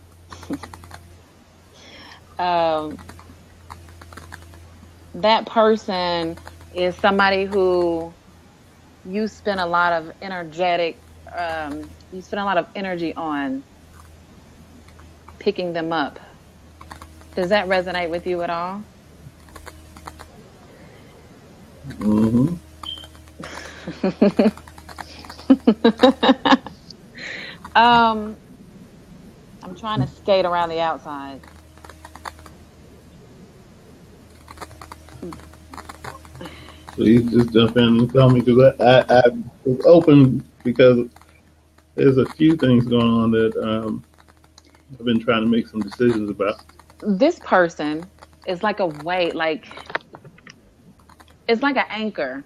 That person is somebody who you spend a lot of energy on picking them up. Does that resonate with you at all? Mm-hmm. I'm trying to skate around the outside. So you just jump in and tell me, because I was open because there's a few things going on that I've been trying to make some decisions about. This person is like a weight, it's like an anchor.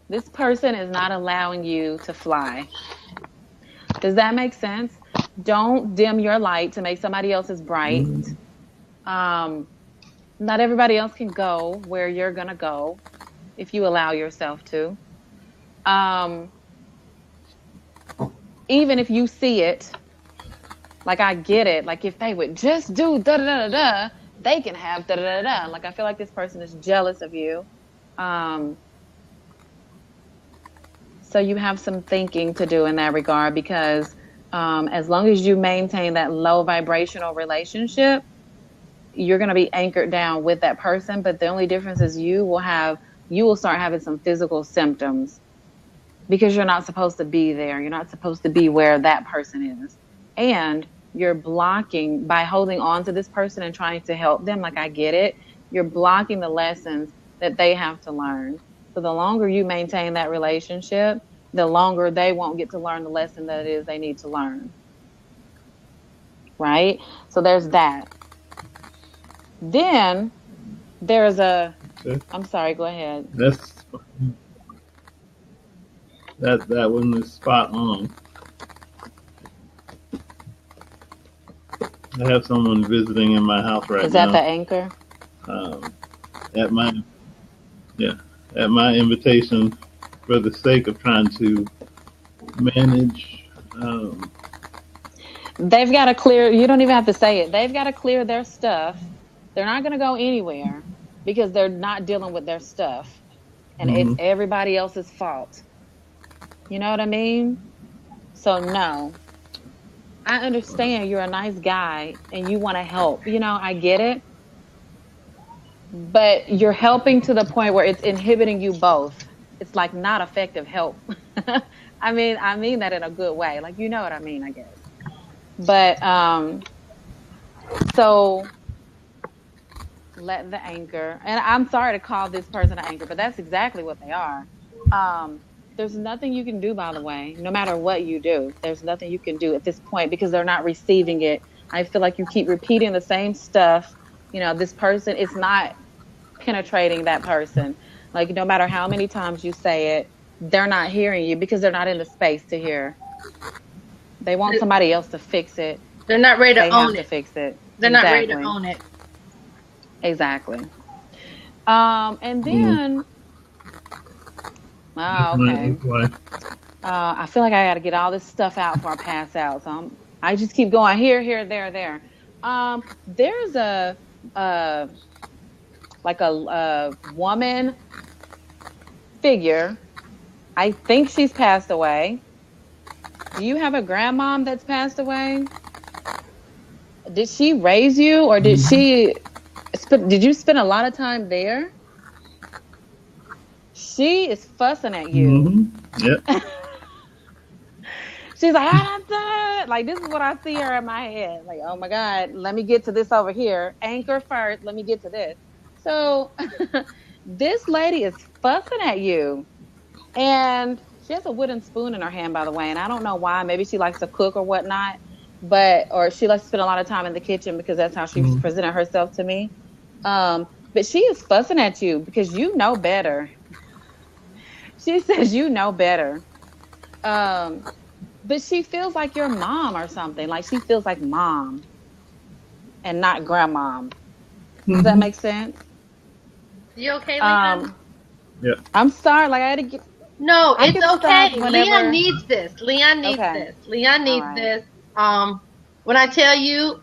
This person is not allowing you to fly. Does that make sense? Don't dim your light to make somebody else's bright. Not everybody else can go where you're going to go if you allow yourself to. Even if you see it, like I get it, like if they would just do da-da-da-da-da, they can have da-da-da-da. Like I feel like this person is jealous of you. So you have some thinking to do in that regard, because as long as you maintain that low vibrational relationship, you're going to be anchored down with that person. But the only difference is you will start having some physical symptoms because you're not supposed to be there. You're not supposed to be where that person is. And you're blocking by holding on to this person and trying to help them. Like I get it. You're blocking the lessons that they have to learn. So the longer you maintain that relationship, the longer they won't get to learn the lesson that it is they need to learn. Right? So there's that. Then there's I'm sorry, go ahead. That one is spot on. I have someone visiting in my house right now. Is that the anchor? At my invitation, for the sake of trying to manage. They've got to clear, you don't even have to say it. They've got to clear their stuff. They're not going to go anywhere because they're not dealing with their stuff. And it's everybody else's fault. You know what I mean? So no. I understand you're a nice guy and you want to help. You know, I get it. But you're helping to the point where it's inhibiting you both. It's like not effective help. I mean that in a good way. Like, you know what I mean, I guess. But so let the anchor, and I'm sorry to call this person an anchor, but that's exactly what they are. There's nothing you can do, by the way, no matter what you do. There's nothing you can do at this point because they're not receiving it. I feel like you keep repeating the same stuff. You know, this person is not penetrating that person. Like, no matter how many times you say it, they're not hearing you because they're not in the space to hear. They want somebody else to fix it. They're not ready to own it. To fix it. They're not ready to own it. Exactly. And then, okay. I feel like I got to get all this stuff out before I pass out. So I just keep going here, there. There's a woman figure. I think she's passed away. Do you have a grandmom that's passed away? Did she raise you, or did you spend a lot of time there? She is fussing at you. Yep. She's like, like, this is what I see her in my head. Like, oh my God, let me get to this over here. Anchor first, let me get to this. So this lady is fussing at you. And she has a wooden spoon in her hand, by the way. And I don't know why. Maybe she likes to cook or whatnot. Or she likes to spend a lot of time in the kitchen because that's how she's presented herself to me. But she is fussing at you because you know better. She says you know better. But she feels like your mom or something. Like she feels like mom and not grandmom. Does that make sense? You okay, Leon? Yeah. I'm sorry. Like I had to get. No, it's okay. Leon needs this. Leon needs this. Leon needs this. When I tell you,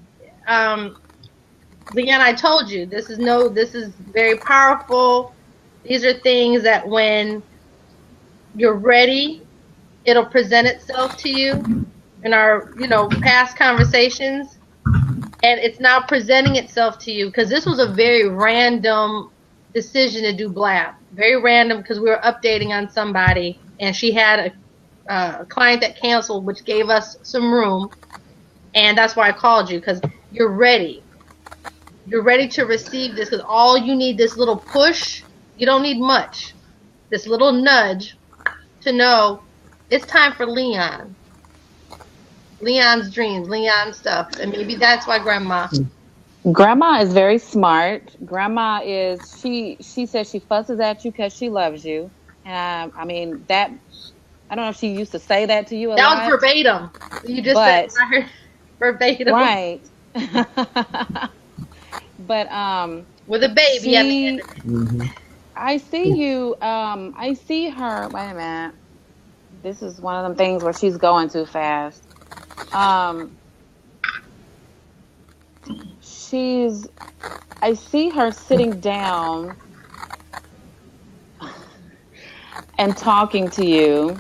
Leon, I told you this is very powerful. These are things that when you're ready, it'll present itself to you in our, past conversations. And it's now presenting itself to you because this was a very random decision to do blab. Very random because we were updating on somebody and she had a client that canceled, which gave us some room. And that's why I called you, because you're ready. You're ready to receive this because all you need, this little push, you don't need much. This little nudge to know it's time for Leon. Leon's dreams, Leon's stuff, and maybe that's why Grandma. Grandma is very smart. Grandma is she says she fusses at you because she loves you. I mean that I don't know if she used to say that to you a lot. That was verbatim. You just said verbatim. Right. But with a baby at the end. I see you. I see her. Wait a minute. This is one of them things where she's going too fast. I see her sitting down and talking to you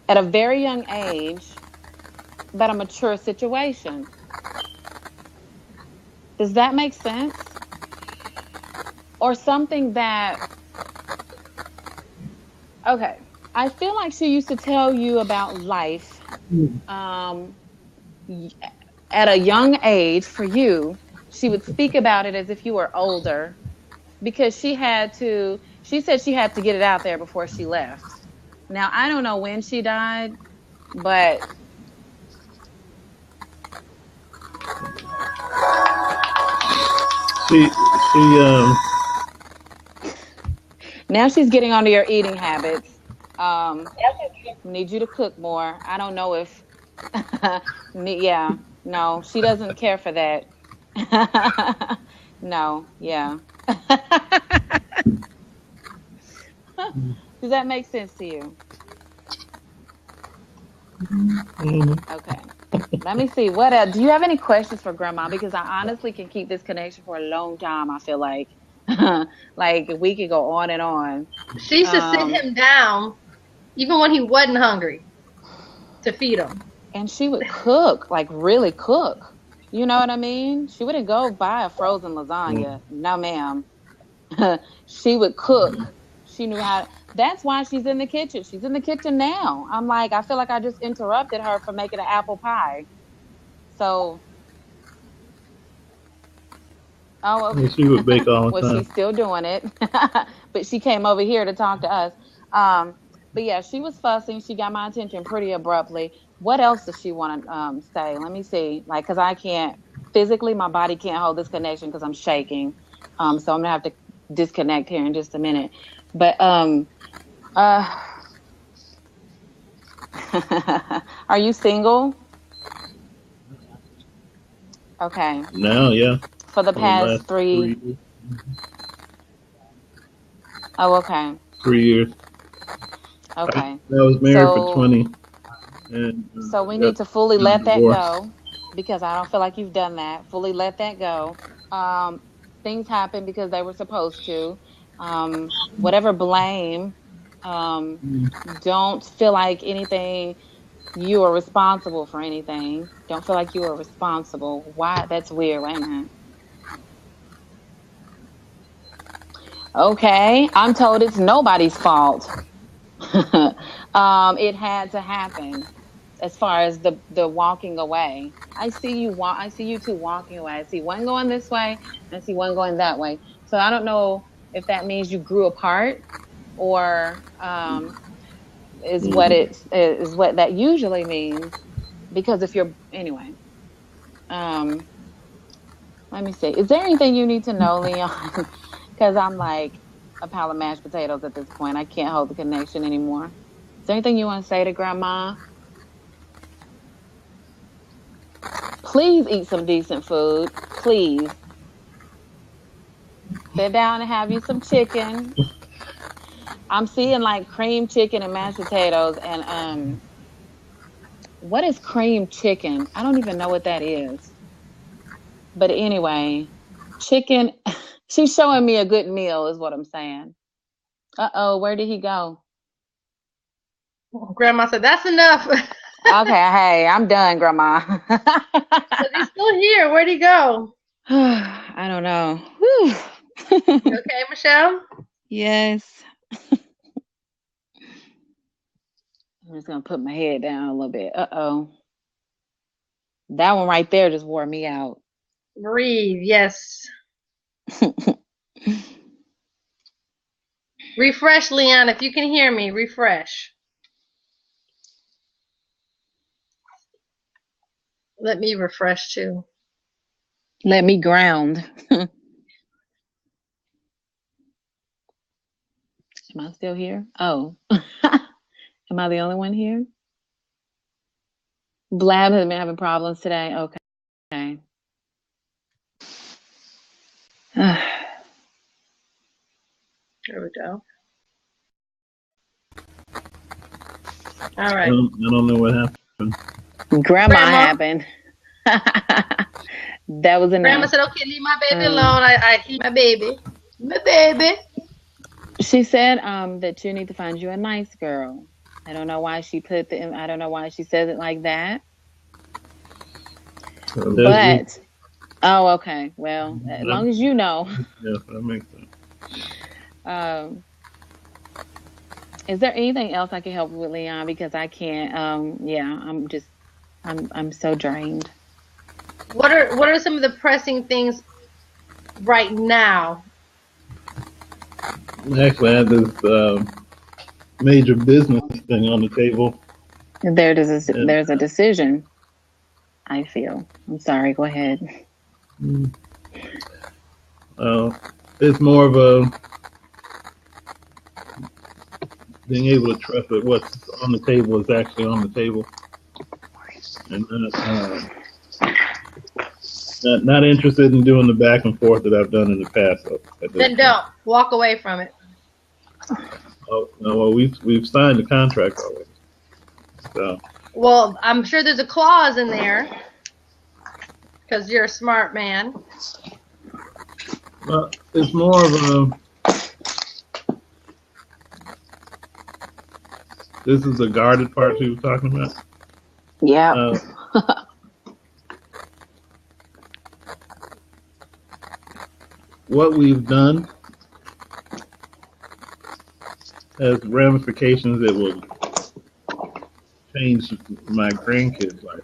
at a very young age about a mature situation. Does that make sense? Or something that, okay, I feel like she used to tell you about life at a young age for you. She would speak about it as if you were older because she said she had to get it out there before she left. Now, I don't know when she died, but now she's getting onto your eating habits. Need you to cook more. I don't know if no, she doesn't care for that. No, yeah. Does that make sense to you? Okay. Let me see. What else? Do you have any questions for Grandma? Because I honestly can keep this connection for a long time, I feel like. Like we could go on and on. She used to sit him down even when he wasn't hungry to feed him. And she would cook, like really cook. You know what I mean? She wouldn't go buy a frozen lasagna. No, ma'am. She would cook. She knew how. That's why she's in the kitchen. She's in the kitchen now. I'm like, I feel like I just interrupted her from making an apple pie. So. Oh, okay. She would bake all the time. Well, she's still doing it. But she came over here to talk to us. But yeah, she was fussing. She got my attention pretty abruptly. What else does she want to say? Let me see. Like, because I can't, physically, my body can't hold this connection because I'm shaking. So I'm going to have to disconnect here in just a minute. But, are you single? Okay. No, yeah. For the past 3 years. Oh, okay. 3 years. Okay. I was married for 20. And, so we need to fully let that go because I don't feel like you've done that. Fully let that go. Things happen because they were supposed to. Whatever blame, don't feel like anything, you are responsible for anything. Don't feel like you are responsible. Why? That's weird. Wait a minute. Okay. I'm told it's nobody's fault. It had to happen. As far as the walking away, I see you two walking away. I see one going this way, and I see one going that way. So I don't know if that means you grew apart, or is what that usually means. Because if you're anyway, let me see. Is there anything you need to know, Leon? Because I'm like a pile of mashed potatoes at this point. I can't hold the connection anymore. Is there anything you want to say to Grandma? Please eat some decent food. Please. Sit down and have you some chicken. I'm seeing like cream chicken and mashed potatoes. And what is cream chicken? I don't even know what that is. But anyway, chicken. She's showing me a good meal is what I'm saying. Uh-oh, where did he go? Grandma said, that's enough. Okay, hey, I'm done, Grandma. But he's still here. Where'd he go? I don't know. Okay, Michelle? Yes. I'm just going to put my head down a little bit. Uh-oh. That one right there just wore me out. Breathe, yes. Refresh, Leon. If you can hear me, refresh. Let me refresh too. Let me ground. Am I still here? Oh. Am I the only one here? Blab has been having problems today. Okay. There we go. All right. I don't know what happened. Grandma happened. That was enough. Grandma said, okay, leave my baby alone. I eat my baby. My baby. She said that you need to find you a nice girl. I don't know why she I don't know why she says it like that. But okay. Well, as long as you know. Yes, that makes sense. Is there anything else I can help with, Leon? Because I can't. I'm so drained. What are some of the pressing things right now? Actually, I have this major business thing on the table. There's a decision, I feel. I'm sorry. Go ahead. It's more of a being able to trust that what's on the table is actually on the table, and not interested in doing the back and forth that I've done in the past. Then don't walk away from it. Oh no! Well, we've signed the contract already. So. Well, I'm sure there's a clause in there because you're a smart man. Well, it's more of a. This is the guarded part she was talking about. Yeah. What we've done has ramifications that will change my grandkids' life.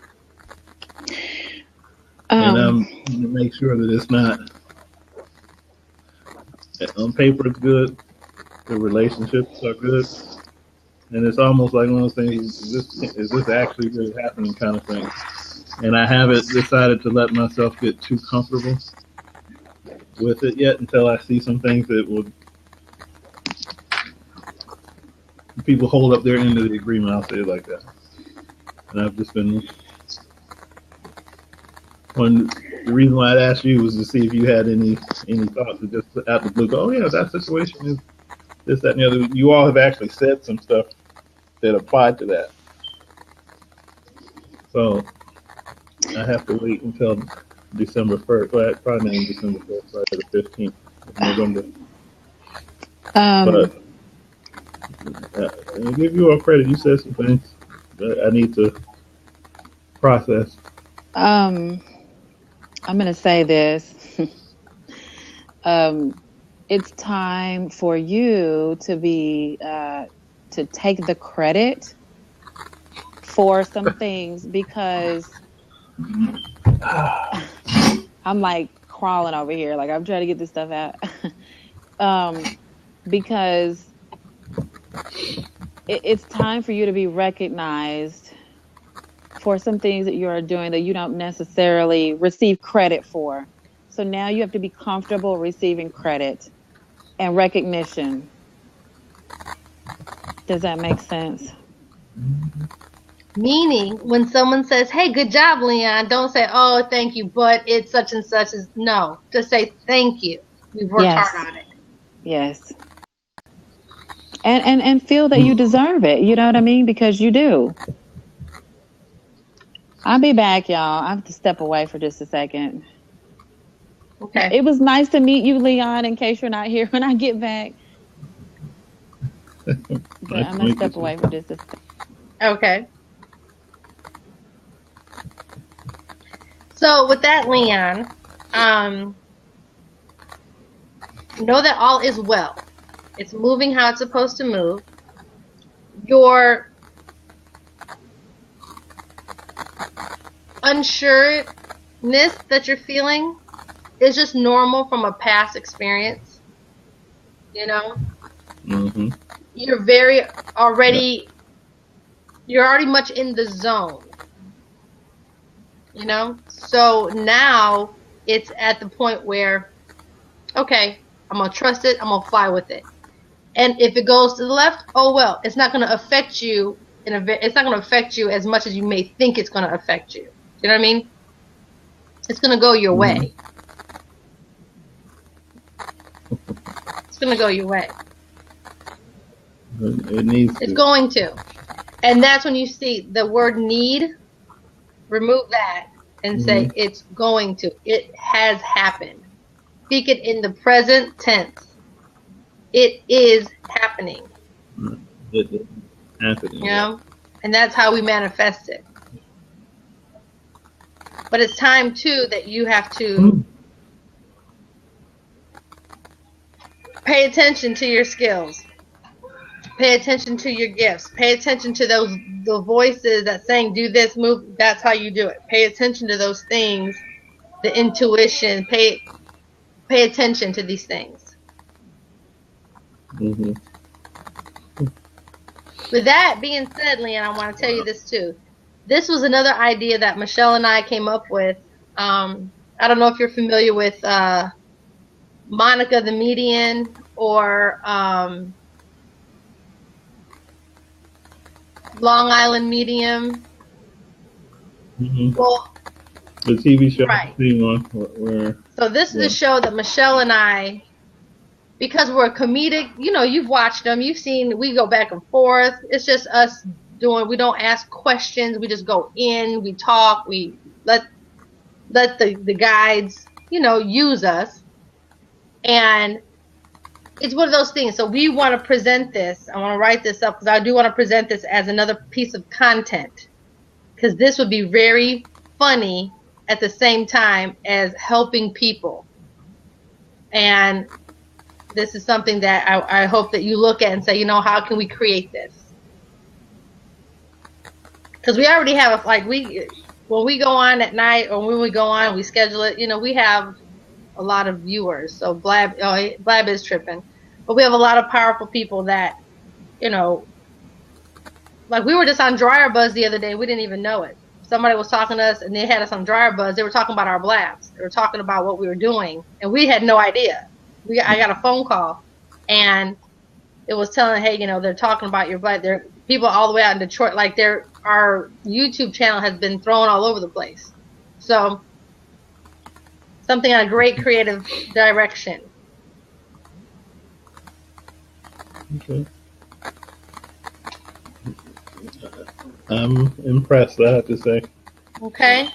And I'm going to make sure that it's not, on paper it's good, the relationships are good, and it's almost like one of those things, is this actually really happening kind of thing. And I haven't decided to let myself get too comfortable with it yet until I see some things that would, people hold up their end of the agreement, I'll say it like that. And I've just been, the reason why I asked you was to see if you had any thoughts of just out the blue, oh yeah, that situation is this, that, and the other. You all have actually said some stuff that applied to that. So I have to wait until December 1st. Well, probably not December 1st, probably the 15th of November. But I'll give you all credit. You said some things that I need to process. I'm going to say this. It's time for you to be to take the credit for some things, because I'm like crawling over here, like I'm trying to get this stuff out. Because it's time for you to be recognized for some things that you are doing that you don't necessarily receive credit for. So now you have to be comfortable receiving credit and recognition. Does that make sense? Meaning, when someone says, hey, good job, Leon, don't say, oh, thank you, but it's such and such. No, just say, thank you. We've worked hard on it. Yes. And feel that you deserve it. You know what I mean? Because you do. I'll be back, y'all. I have to step away for just a second. Okay. It was nice to meet you, Leon, in case you're not here when I get back. But I'm going to step away for just a second. Okay. So with that, Leon, know that all is well. It's moving how it's supposed to move. Your unsureness that you're feeling is just normal from a past experience. You know? Mm-hmm. You're already much in the zone. You know? So now it's at the point where, okay, I'm going to trust it. I'm going to fly with it. And if it goes to the left, oh well, it's not going to affect you it's not going to affect you as much as you may think it's going to affect you. You know what I mean? It's going to go your way. It's going to go your way. It needs to. It's going to. And that's when you see the word need, remove that and say it's going to. It has happened. Speak it in the present tense. It is happening. It is happening. You know? And that's how we manifest it. But it's time, too, that you have to pay attention to your skills. Pay attention to your gifts. Pay attention to the voices that saying, do this, move. That's how you do it. Pay attention to those things, the intuition. Pay attention to these things. Mm-hmm. With that being said, Leanne, I want to tell you this too. This was another idea that Michelle and I came up with. I don't know if you're familiar with Monica the Median or Long Island Medium. Mm-hmm. Well, the TV show, right. Where so this is a show that Michelle and I, because we're comedic, you know, you've watched them, you've seen, we go back and forth. It's just us we don't ask questions. We just go in, we talk, we let the guides, you know, use us. And it's one of those things. So we want to present this. I want to write this up because I do want to present this as another piece of content, because this would be very funny at the same time as helping people. And this is something that I hope that you look at and say, you know, how can we create this? Because we already have, when we go on at night or when we go on, we schedule it, you know, we have a lot of viewers. So Blab is tripping. But we have a lot of powerful people that, you know, like we were just on Dryer Buzz the other day. We didn't even know it. Somebody was talking to us and they had us on Dryer Buzz. They were talking about our blabs. They were talking about what we were doing. And we had no idea. I got a phone call and it was telling, hey, you know, they're talking about your blab. There are people all the way out in Detroit. Like our YouTube channel has been thrown all over the place. So something on a great creative direction. Okay. I'm impressed, I have to say. Okay.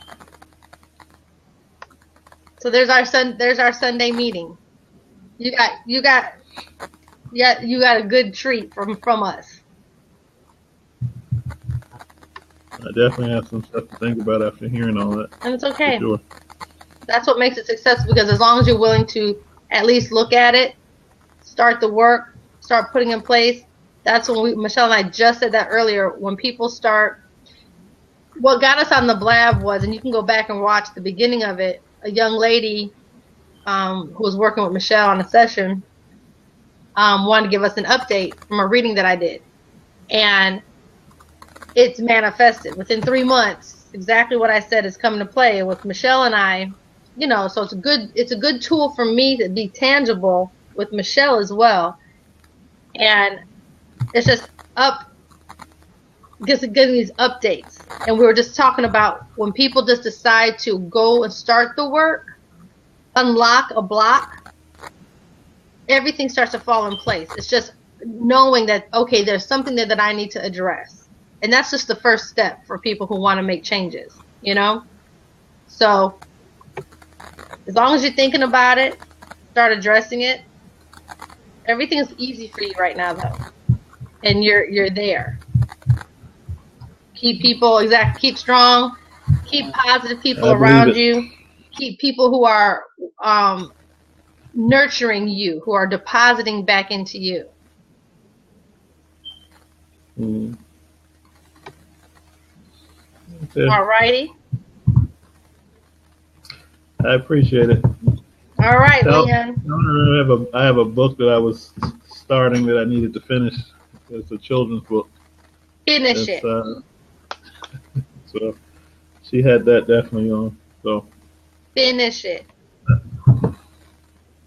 So there's our Sunday meeting. You got a good treat from us. I definitely have some stuff to think about after hearing all that. And it's okay. For sure. That's what makes it successful, because as long as you're willing to at least look at it, start the work, start putting in place. That's when Michelle and I just said that earlier, when people start, what got us on the blab was, and you can go back and watch the beginning of it, a young lady who was working with Michelle on a session wanted to give us an update from a reading that I did. And it's manifested within 3 months. Exactly what I said is coming to play with Michelle and I, you know, so it's a good tool for me to be tangible with Michelle as well. And it's just getting these updates. And we were just talking about when people just decide to go and start the work, unlock a block, everything starts to fall in place. It's just knowing that, okay, there's something there that I need to address. And that's just the first step for people who want to make changes, you know? So as long as you're thinking about it, start addressing it. Everything is easy for you right now, though. And you're there. Keep strong. Keep positive people around you. Keep people who are nurturing you, who are depositing back into you. Mm. Okay. All righty. I appreciate it. All right, Leanne. I have a book that I was starting that I needed to finish. It's a children's book. Finish it. So She had that definitely on. So finish it.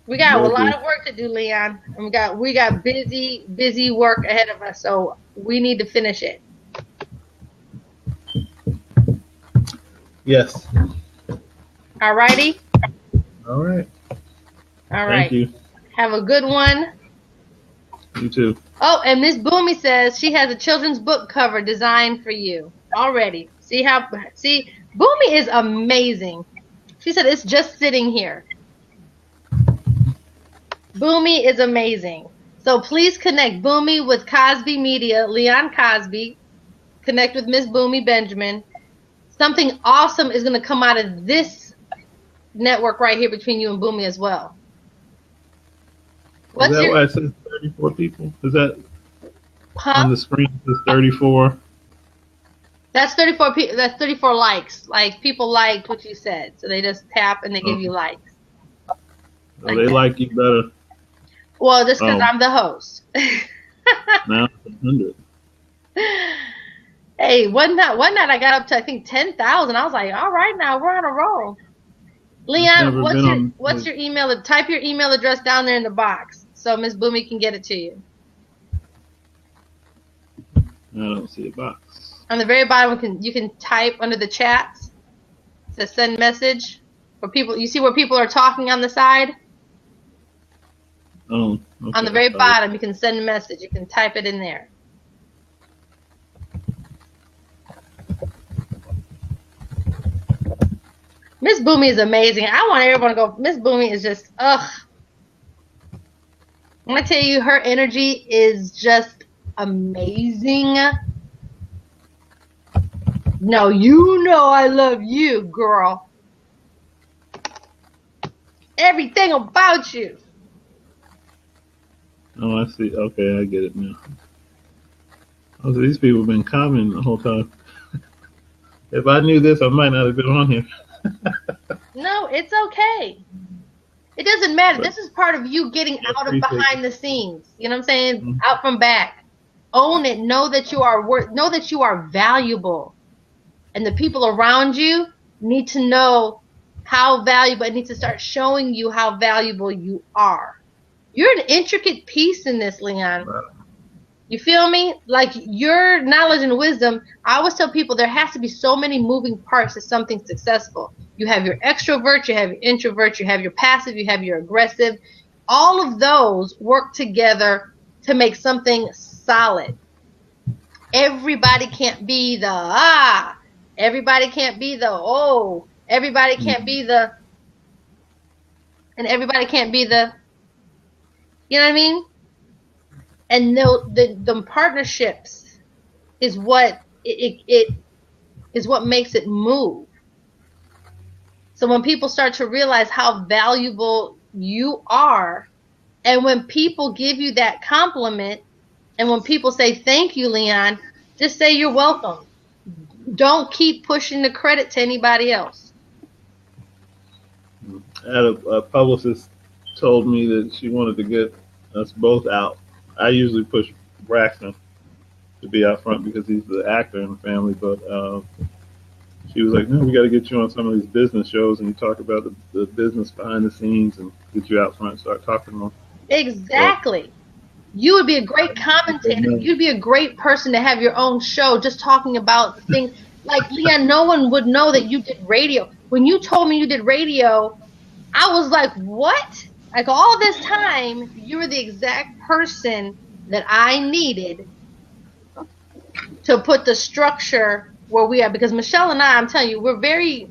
We got a lot of work to do, Leon. And we got busy work ahead of us. So we need to finish it. Yes. All righty. All right. All right. Thank you. Have a good one. You too. Oh, and Miss Boomy says she has a children's book cover designed for you already. See, Boomy is amazing. She said it's just sitting here. Boomy is amazing. So please connect Boomy with Cosby Media, Leon Cosby. Connect with Miss Boomy Benjamin. Something awesome is going to come out of this network right here between you and Boomy as well. Is that why it says 34 people? Is that on the screen? It says 34. That's 34 people. That's 34 likes. Like people liked what you said, so they just tap and they give you likes. So like they like you better. Well, just because I'm the host. Now it's 100. Hey, one night I got up to I think 10,000. I was like, all right, now we're on a roll. Leon, what's your email? Type your email address down there in the box so Miss Boomy can get it to you. I don't see a box. On the very bottom, you can type under the chats to send message for people. You see where people are talking on the side? Oh, okay. On the very bottom, you can send a message. You can type it in there. Miss Boomy is amazing. I want everyone to go. Miss Boomy is just, ugh. I'm going to tell you, her energy is just amazing. No, you know I love you, girl. Everything about you. Oh, I see. Okay, I get it now. Oh, so these people have been commenting the whole time. If I knew this, I might not have been on here. No, it's okay. It doesn't matter. This is part of you getting out of behind the scenes. You know what I'm saying? Mm-hmm. Out from back. Own it. Know that you are know that you are valuable. And the people around you need to know how valuable. It needs to start showing you how valuable you are. You're an intricate piece in this, Leon. Wow. You feel me? Like your knowledge and wisdom, I always tell people there has to be so many moving parts to something successful. You have your extrovert, you have your introvert, you have your passive, you have your aggressive. All of those work together to make something solid. Everybody can't be the everybody can't be the everybody can't be the, and everybody can't be the, you know what I mean? And the partnerships is what it is what makes it move. So when people start to realize how valuable you are, and when people give you that compliment, and when people say thank you, Leon, just say you're welcome. Don't keep pushing the credit to anybody else. I had a publicist told me that she wanted to get us both out. I usually push Braxton to be out front because he's the actor in the family, but she was like, no, we got to get you on some of these business shows and you talk about the business behind the scenes and get you out front and start talking more. Exactly. You would be a great commentator. You'd be a great person to have your own show just talking about things. Like, Leon, no one would know that you did radio. When you told me you did radio, I was like, what? Like, all this time, you were the exact person that I needed to put the structure where we are. Because Michelle and I, I'm telling you, we're very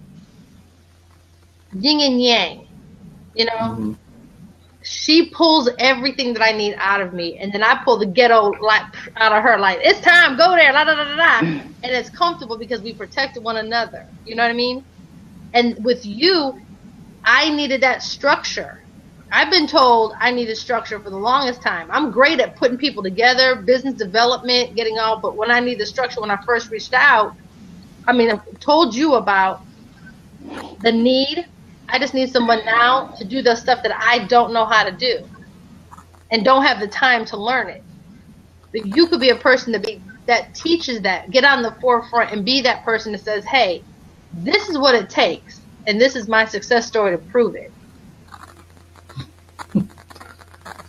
yin and yang. You know? Mm-hmm. She pulls everything that I need out of me, and then I pull the ghetto like out of her. Like, it's time, go there, la da da da da. And it's comfortable because we protected one another. You know what I mean? And with you, I needed that structure. I've been told I needed structure for the longest time. I'm great at putting people together, business development, getting all, but when I need the structure, when I first reached out, I mean, I told you about the need. I just need someone now to do the stuff that I don't know how to do and don't have the time to learn it. But you could be a person that teaches that, get on the forefront and be that person that says, hey, this is what it takes, and this is my success story to prove it.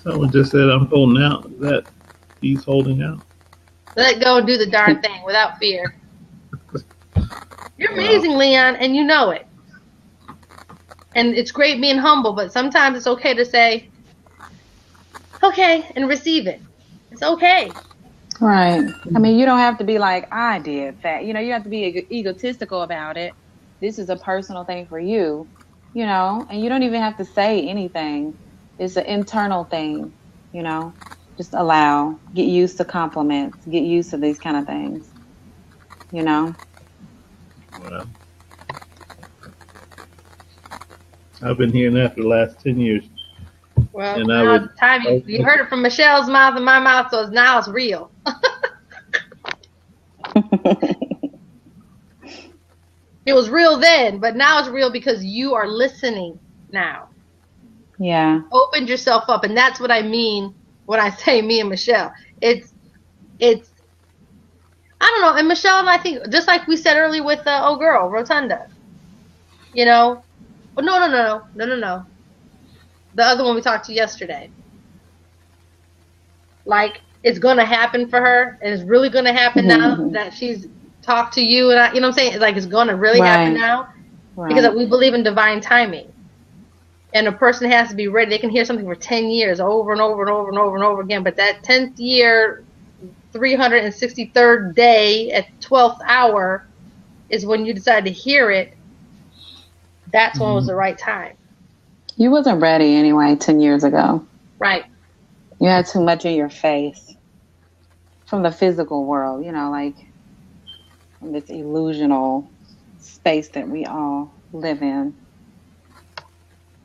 Someone just said I'm holding out. That he's holding out. Let go and do the darn thing without fear. You're amazing, Leon, and you know it. And it's great being humble, but sometimes it's okay to say, okay, and receive it. It's okay. Right. I mean, you don't have to be like, I did that. You have to be egotistical about it. This is a personal thing for you, and you don't even have to say anything. It's an internal thing, just get used to compliments, get used to these kind of things, Well, I've been hearing that for the last 10 years. Well, and now it's time you heard it from Michelle's mouth and my mouth, so now it's real. It was real then, but now it's real because you are listening now. Yeah. Opened yourself up, and that's what I mean when I say me and Michelle. It's I don't know, and Michelle and I think, just like we said earlier with girl, Rotunda. No. The other one we talked to yesterday. Like, it's going to happen for her, and it's really going to happen now that she's talked to you, and you know what I'm saying? It's like, it's going to really happen now, because we believe in divine timing. And a person has to be ready. They can hear something for 10 years over and over and over and over and over again, but that 10th year, 363rd day at 12th hour is when you decide to hear it. That's when it was the right time. You wasn't ready anyway 10 years ago. Right. You had too much in your face from the physical world, like from this illusional space that we all live in.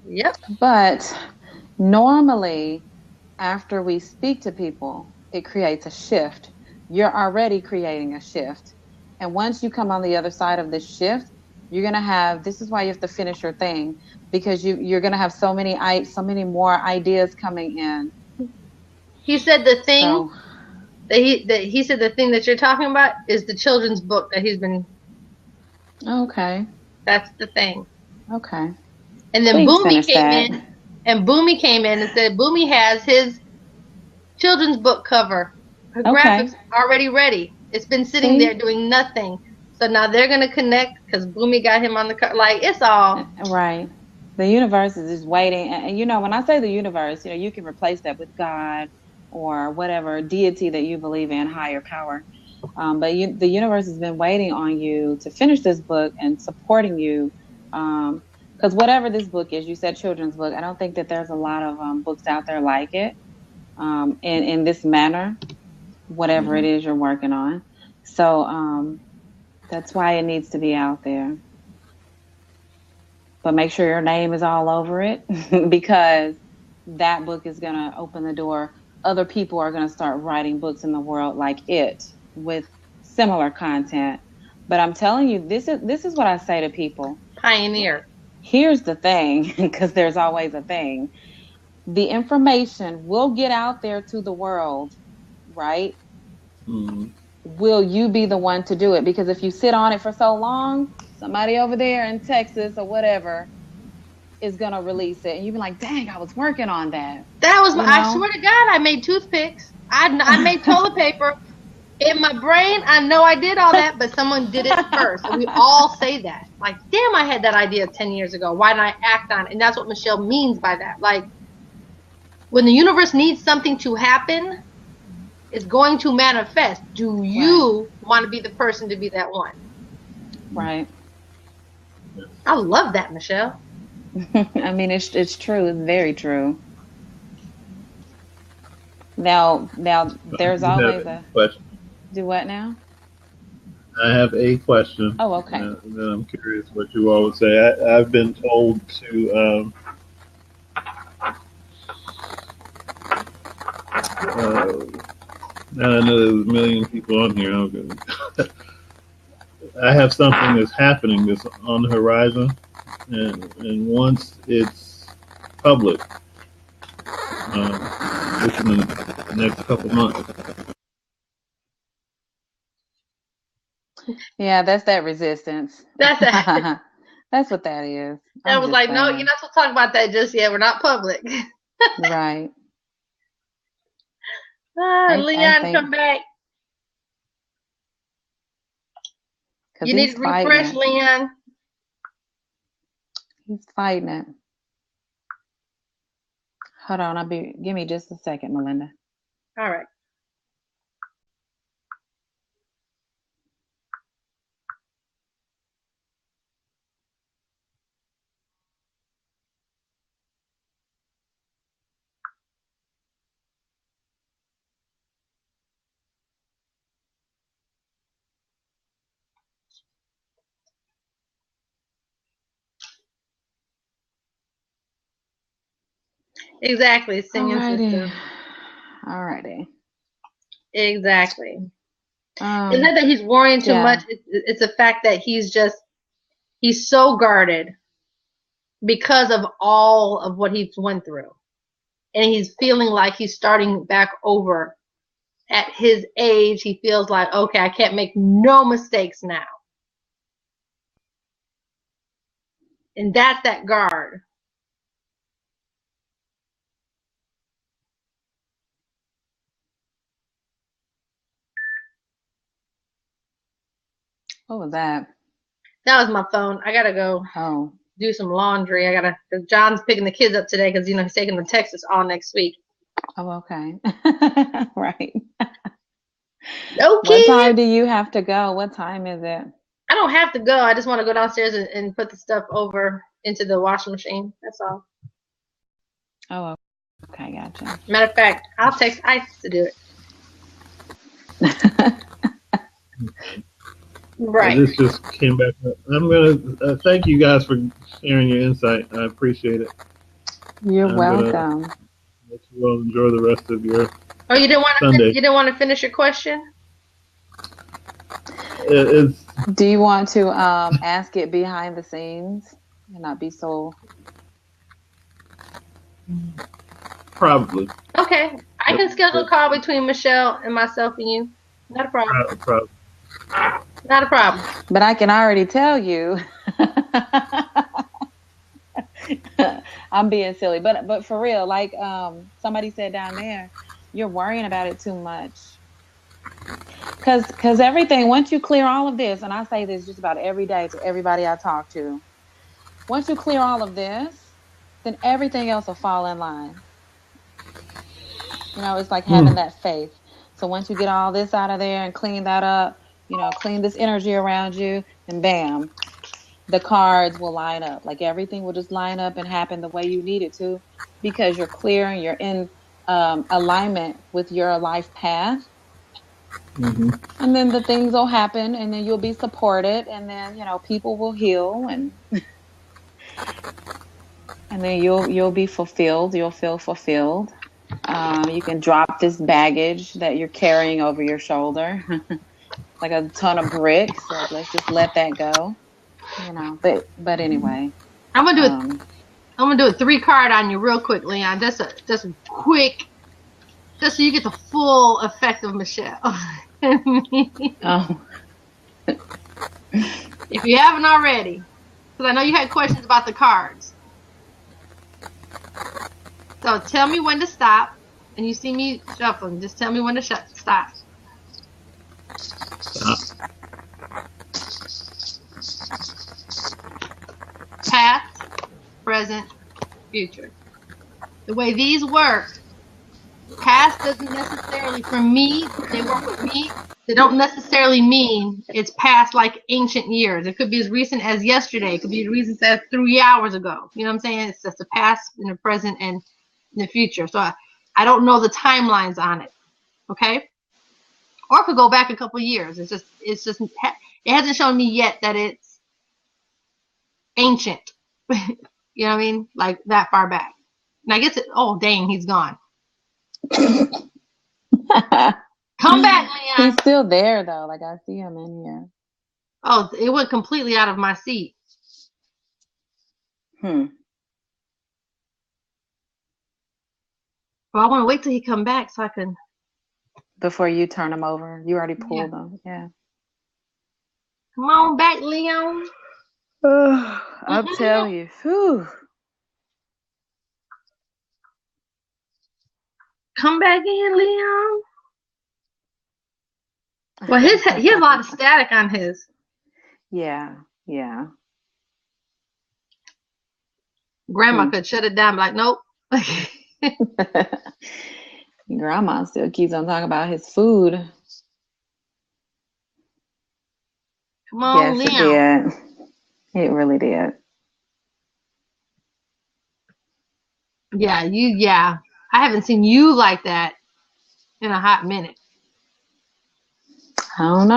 Yep. But normally, after we speak to people, it creates a shift. You're already creating a shift. And once you come on the other side of this shift, you're going to have, this is why you have to finish your thing, because you're going to have so many more ideas coming in. He said the thing he said the thing that you're talking about is the children's book that he's been. Okay. That's the thing. Okay. And then Boomy came in and said Boomy has his children's book cover. Her graphics already ready. It's been sitting there doing nothing. So now they're going to connect because Boomy got him on the cover. Like, it's all. Right. The universe is just waiting. And, when I say the universe, you can replace that with God or whatever deity that you believe in, higher power. But the universe has been waiting on you to finish this book and supporting you. Because whatever this book is, you said children's book, I don't think that there's a lot of books out there like it in this manner, whatever it is you're working on. So that's why it needs to be out there. But make sure your name is all over it because that book is going to open the door. Other people are going to start writing books in the world like it with similar content. But I'm telling you, this is what I say to people. Pioneer. Here's the thing, because there's always a thing. The information will get out there to the world, right? Mm-hmm. Will you be the one to do it? Because if you sit on it for so long, somebody over there in Texas or whatever is going to release it. And you'll be like, dang, I was working on that. That was I swear to God, I made toothpicks. I made toilet paper. In my brain, I know I did all that, but someone did it first. And we all say that. Like, damn, I had that idea 10 years ago. Why didn't I act on it? And that's what Michelle means by that. Like, when the universe needs something to happen, it's going to manifest. Do you want to be the person to be that one? Right. I love that, Michelle. I mean, it's true. It's very true. Now, there's always a question. Do what now? I have a question. Oh, okay. Then I'm curious what you all would say. I've been told to now I know there's a million people on here. I have something that's happening that's on the horizon, and once it's public, within the next couple months. Yeah, that's that resistance. That's that. That's what that is. I was like, no, you're not supposed to talk about that just yet. We're not public. Right. Leon, come back. You need to refresh, Leon. He's fighting it. Hold on, give me just a second, Melinda. All right. Exactly. Singing system. Alrighty. Exactly. It's not that he's worrying too much. It's the fact that he's so guarded because of all of what he's went through. And he's feeling like he's starting back over at his age. He feels like, okay, I can't make no mistakes now. And that's that guard. What was that? That was my phone. I gotta go do some laundry. Cause John's picking the kids up today because he's taking them to Texas all next week. Oh, okay. Right. Okay. What time do you have to go? What time is it? I don't have to go. I just want to go downstairs and put the stuff over into the washing machine. That's all. Oh, okay. Gotcha. Matter of fact, I'll text Ice to do it. Right. This just came back up. I'm going to thank you guys for sharing your insight. I appreciate it. You're welcome. Let you all enjoy the rest of your Oh, you didn't want to Sunday. You didn't want to finish your question? Do you want to ask it behind the scenes and not be so? Probably. Okay. I can schedule a call between Michelle and myself and you. Not a problem. Not a problem. But I can already tell you. I'm being silly, but for real, like somebody said down there, you're worrying about it too much. Because everything, once you clear all of this, and I say this just about every day to everybody I talk to, once you clear all of this, then everything else will fall in line. It's like having that faith. So once you get all this out of there and clean that up, clean this energy around you, and bam, the cards will line up. Like everything will just line up and happen the way you need it to, because you're clear and you're in alignment with your life path. Mm-hmm. And then the things will happen, and then you'll be supported, and then people will heal, and then you'll be fulfilled. You'll feel fulfilled. You can drop this baggage that you're carrying over your shoulder, like a ton of bricks. So let's just let that go. But anyway, I'm gonna do a 3-card on you real quick, Leon. Just quick, just so you get the full effect of Michelle. Oh. If you haven't already, because I know you had questions about the cards. So tell me when to stop, and you see me shuffling. Just tell me when to stop. Past, present, future. The way these work, past doesn't necessarily, for me, they work with me, they don't necessarily mean it's past like ancient years. It could be as recent as yesterday. It could be as recent as 3 hours ago. You know what I'm saying? It's just the past and the present and the future. So I don't know the timelines on it. Okay? Or it could go back a couple years. It's just it hasn't shown me yet that it's ancient. You know what I mean? Like that far back. And I guess oh dang, he's gone. Come back, Leon. He's still there though. Like I see him in here. Oh, it went completely out of my seat. Well, I want to wait till he come back so I can. Before you turn him over, you already pulled them. Yeah. Come on back, Leon. I'll tell you. Whew. Come back in, Leon. Well, he has a lot of static on his. Yeah. Grandma could shut it down, like, nope. Grandma still keeps on talking about his food. Come on, yes, Leon. It did. It really did. Yeah. I haven't seen you like that in a hot minute. I don't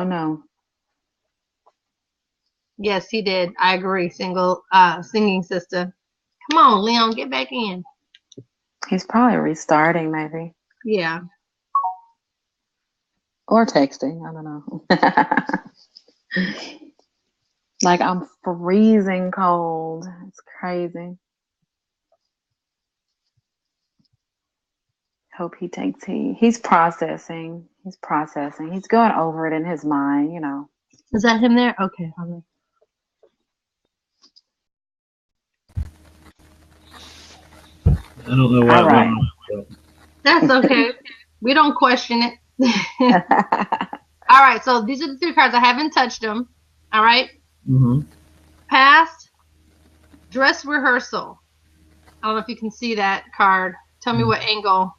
know. Yes, he did. I agree. Singing sister. Come on, Leon, get back in. He's probably restarting, maybe. Yeah. Or texting. I don't know. Like, I'm freezing cold. It's crazy. Hope he takes heed. He's processing. He's going over it in his mind, you know. Is that him there? Okay. I don't know why. All right. That's okay. We don't question it. All right. So these are the 3 cards. I haven't touched them. All right. Mm-hmm. Past dress rehearsal. I don't know if you can see that card. Tell me what angle.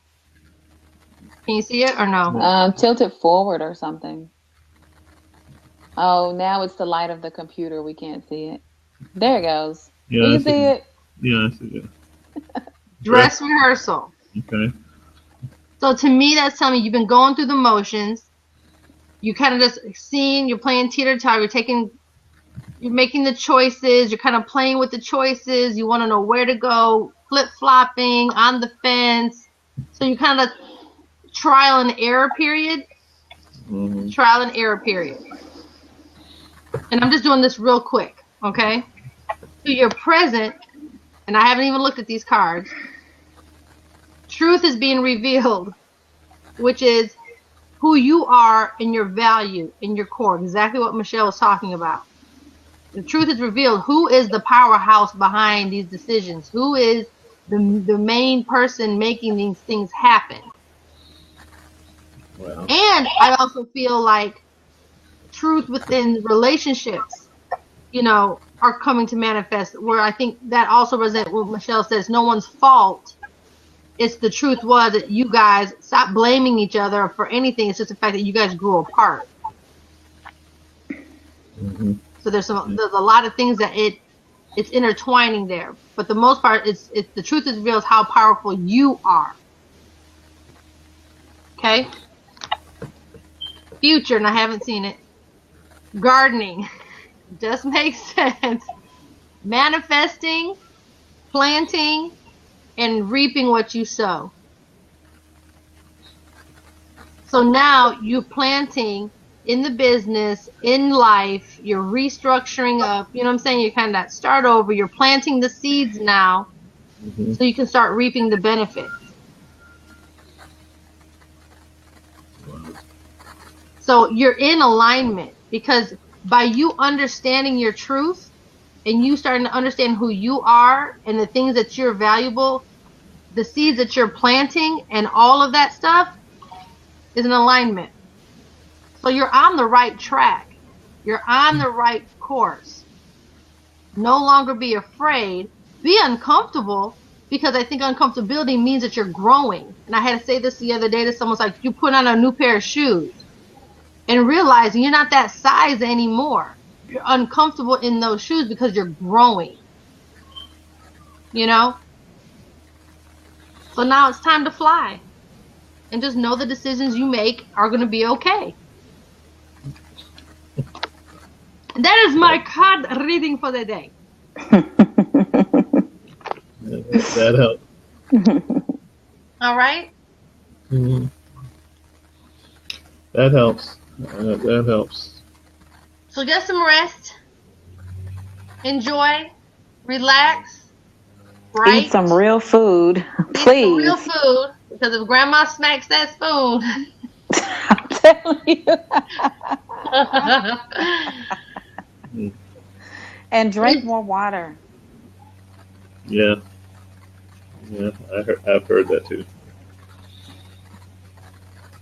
Can you see it or no? Tilt it forward or something. Oh, now it's the light of the computer. We can't see it. There it goes. Yeah, you see it? Yeah, I see it. Dress rehearsal. Okay. So to me, that's telling me you've been going through the motions. You kind of just you're playing teeter-totter. You're making the choices. You're kind of playing with the choices. You want to know where to go, flip-flopping, on the fence. So you kind of trial and error period. Mm-hmm. Trial and error period. And I'm just doing this real quick, okay? So you're present, and I haven't even looked at these cards. Truth is being revealed, which is who you are and your value in your core. Exactly what Michelle was talking about. The truth is revealed. Who is the powerhouse behind these decisions? Who is the main person making these things happen? Wow. And I also feel like truth within relationships, are coming to manifest, where I think that also represents what Michelle says, no one's fault. It's the truth was that you guys stop blaming each other for anything. It's just the fact that you guys grew apart. Mm-hmm. So there's a lot of things that it's intertwining there. But the most part, it's the truth is reveals how powerful you are. Okay? Future, and I haven't seen it. Gardening. Just makes sense. Manifesting, planting, and reaping what you sow. So now you're planting in the business, in life, you're restructuring up, you know what I'm saying? You kind of start over, you're planting the seeds now, Mm-hmm. so you can start reaping the benefits. Wow. So you're in alignment, because by you understanding your truth and you starting to understand who you are and the things that you're valuable, the seeds that you're planting and all of that stuff is in alignment. So you're on the right track. You're on the right course. No longer be afraid. Be uncomfortable, because I think uncomfortability means that you're growing. And I had to say this the other day to someone, like, you put on a new pair of shoes and realizing you're not that size anymore. You're uncomfortable in those shoes because you're growing. So now it's time to fly. And just know the decisions you make are going to be okay. And that is my card reading for the day. That helps. All right? Mm-hmm. That helps. That helps. So get some rest. Enjoy. Relax. Right? Eat some real food, please. Eat some real food, because if Grandma smacks that spoon, I'm telling you. And drink more water. Yeah. Yeah, I've heard that too.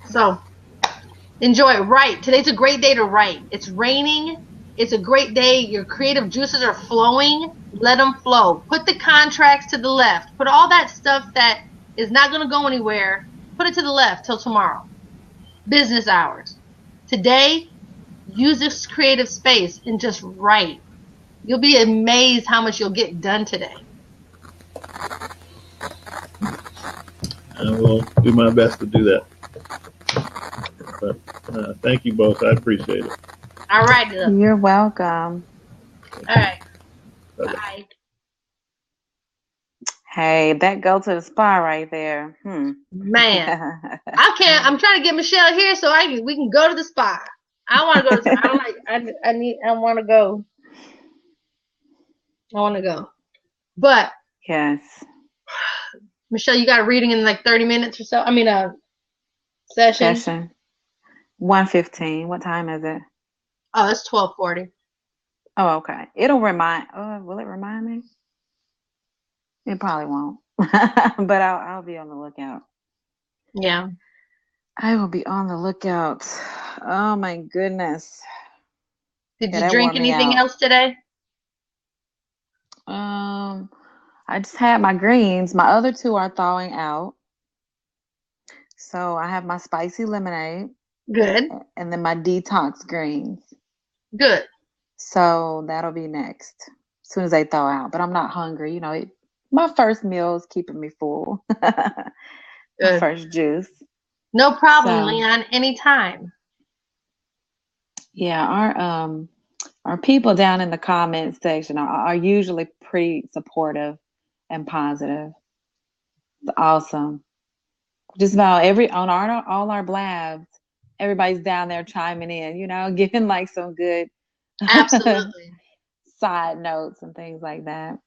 So, enjoy it. Write. Today's a great day to write. It's raining. It's a great day. Your creative juices are flowing. Let them flow. Put the contracts to the left. Put all that stuff that is not going to go anywhere. Put it to the left till tomorrow. Business hours. Today, use this creative space and just write. You'll be amazed how much you'll get done today. I will do my best to do that. But thank you both. I appreciate it. All right. You're welcome. All right. Bye. Hey, that go to the spa right there. Man, I can't. I'm trying to get Michelle here so we can go to the spa. I want to go to the spa. I want to go. I want to go. But yes. Michelle, you got a reading in like 30 minutes or so? I mean, a session. 1:15. What time is it? Oh, it's 12:40. Oh, okay. It'll remind. Will it remind me? It probably won't. But I'll be on the lookout. Yeah. I will be on the lookout. Oh my goodness. Did you drink anything else today? I just had my greens. My other two are thawing out. So I have my spicy lemonade. Good. And then my detox greens. Good. So that'll be next. As soon as they thaw out. But I'm not hungry. You know, my first meal is keeping me full. My first juice. No problem, Leon. Anytime. Yeah, our people down in the comments section are usually pretty supportive and positive. It's awesome. Just about all our blabs, everybody's down there chiming in, you know, giving like some good absolutely side notes and things like that.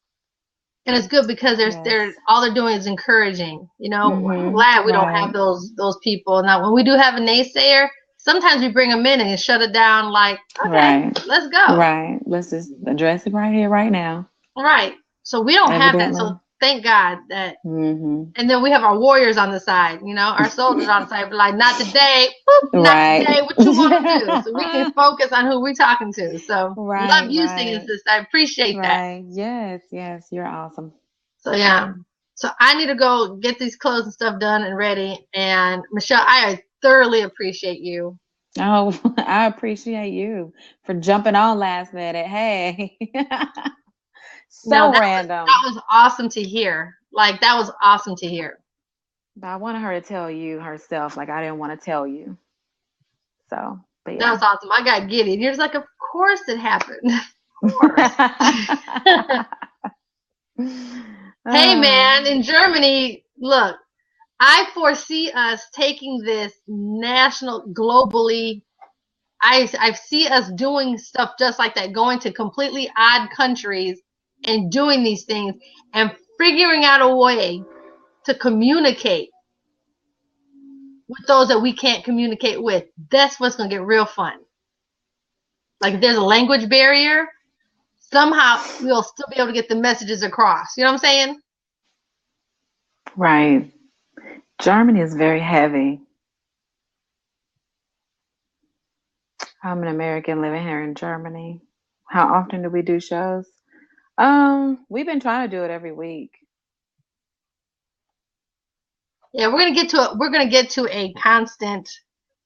And it's good because they're all they're doing is encouraging. You know, I'm glad we don't have those people. Now, when we do have a naysayer, sometimes we bring them in and shut it down. Like, okay, let's go. Right. Let's just address it right here, right now. Right. So we don't have that. So thank God that. And then we have our warriors on the side. You know, our soldiers on the side. But like, not today. Not today. What you want to do? So we can focus on who we're talking to. So love you, singing sister. I appreciate that. Yes. You're awesome. So yeah. So I need to go get these clothes and stuff done and ready. And Michelle, I thoroughly appreciate you. Oh, I appreciate you for jumping on last minute. Hey. Random. That was awesome to hear. Like, that was awesome to hear. But I wanted her to tell you herself. Like, I didn't want to tell you. So, but yeah. That was awesome. I got giddy. And you're just like, of course it happened. Of course. Hey, man, in Germany, look, I foresee us taking this globally. I see us doing stuff just like that, going to completely odd countries and doing these things and figuring out a way to communicate with those that we can't communicate with. That's what's going to get real fun. Like, if there's a language barrier, somehow we'll still be able to get the messages across. You know what I'm saying? Right. Germany is very heavy. I'm an American living here in Germany. How often do we do shows? We've been trying to do it every week. Yeah, we're gonna get to a constant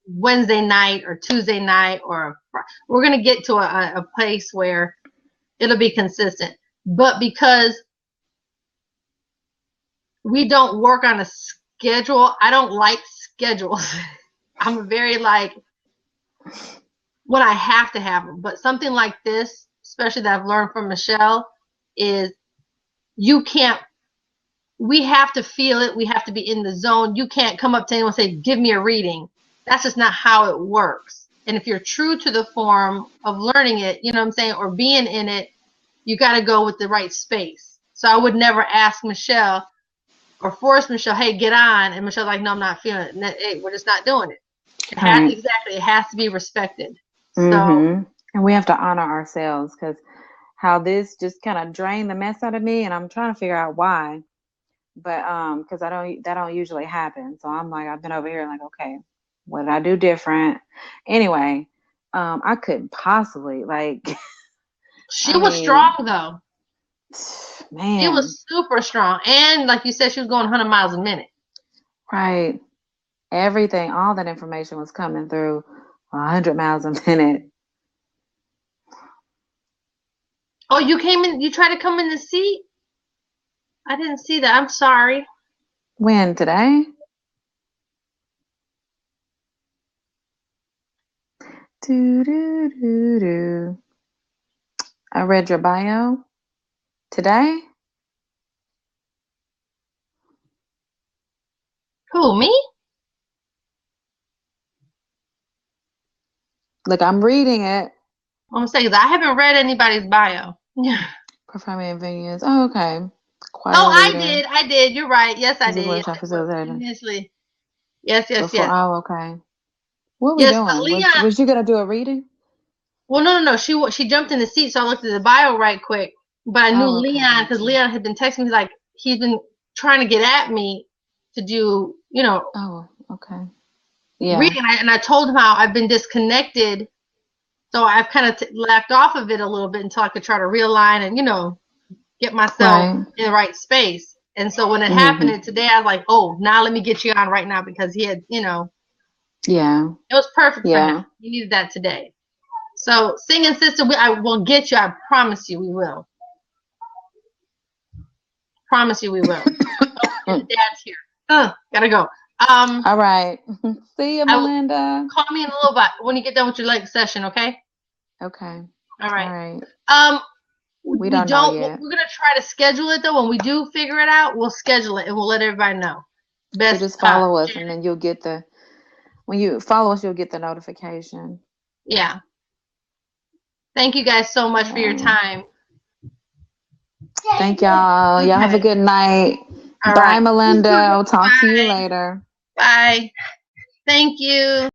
Wednesday night or Tuesday night, or we're gonna get to a place where it'll be consistent. But because we don't work on a schedule, I don't like schedules. I'm very like when I have to have them. But something like this, especially that I've learned from Michelle, is we have to feel it. We have to be in the zone. You can't come up to anyone and say, give me a reading. That's just not how it works. And if you're true to the form of learning it, you know what I'm saying, or being in it, you got to go with the right space. So I would never ask Michelle or force Michelle, hey, get on. And Michelle's like, no, I'm not feeling it. Hey, we're just not doing it. It has to be respected. So, and we have to honor ourselves, because how this just kind of drained the mess out of me, and I'm trying to figure out why. But because that don't usually happen. So I'm like, I've been over here like, okay, what did I do different? Anyway, I couldn't possibly She was strong though. Man, she was super strong, and like you said, she was going 100 miles a minute. Right. Everything, all that information was coming through 100 miles a minute. Oh, you came in. You tried to come in the seat. I didn't see that. I'm sorry. When? Today? Do. I read your bio. Today? Who, me? Look, I'm reading it. I'm saying I haven't read anybody's bio. Performing venues. Oh, okay. I did. You're right. Yes, I did. Initially. Yes. Oh, okay. What were we doing? Was you gonna do a reading? Well, no. She jumped in the seat, so I looked at the bio right quick. But I knew Leon, because Leon had been texting me like he's been trying to get at me to do, Oh, okay. Yeah. Reading, and I told him how I've been disconnected, so I've kind of lacked off of it a little bit until I could try to realign and get myself in the right space. And so when it happened today, I was like, oh, now let me get you on right now, because he had, Yeah. It was perfect for him. He needed that today. So, singing sister, I will get you. I promise you we will. Promise you we will. Dad's here. Gotta go. All right. See you, Melinda. Call me in a little bit when you get done with your leg session, okay? Okay. All right. We don't know yet. We're gonna try to schedule it though. When we do figure it out, we'll schedule it and we'll let everybody know. So just follow us, and then you'll get when you follow us, you'll get the notification. Yeah. Thank you guys so much for your time. Thank y'all. Y'all have a good night. Bye, Melinda. I'll talk to you later. Bye. Thank you.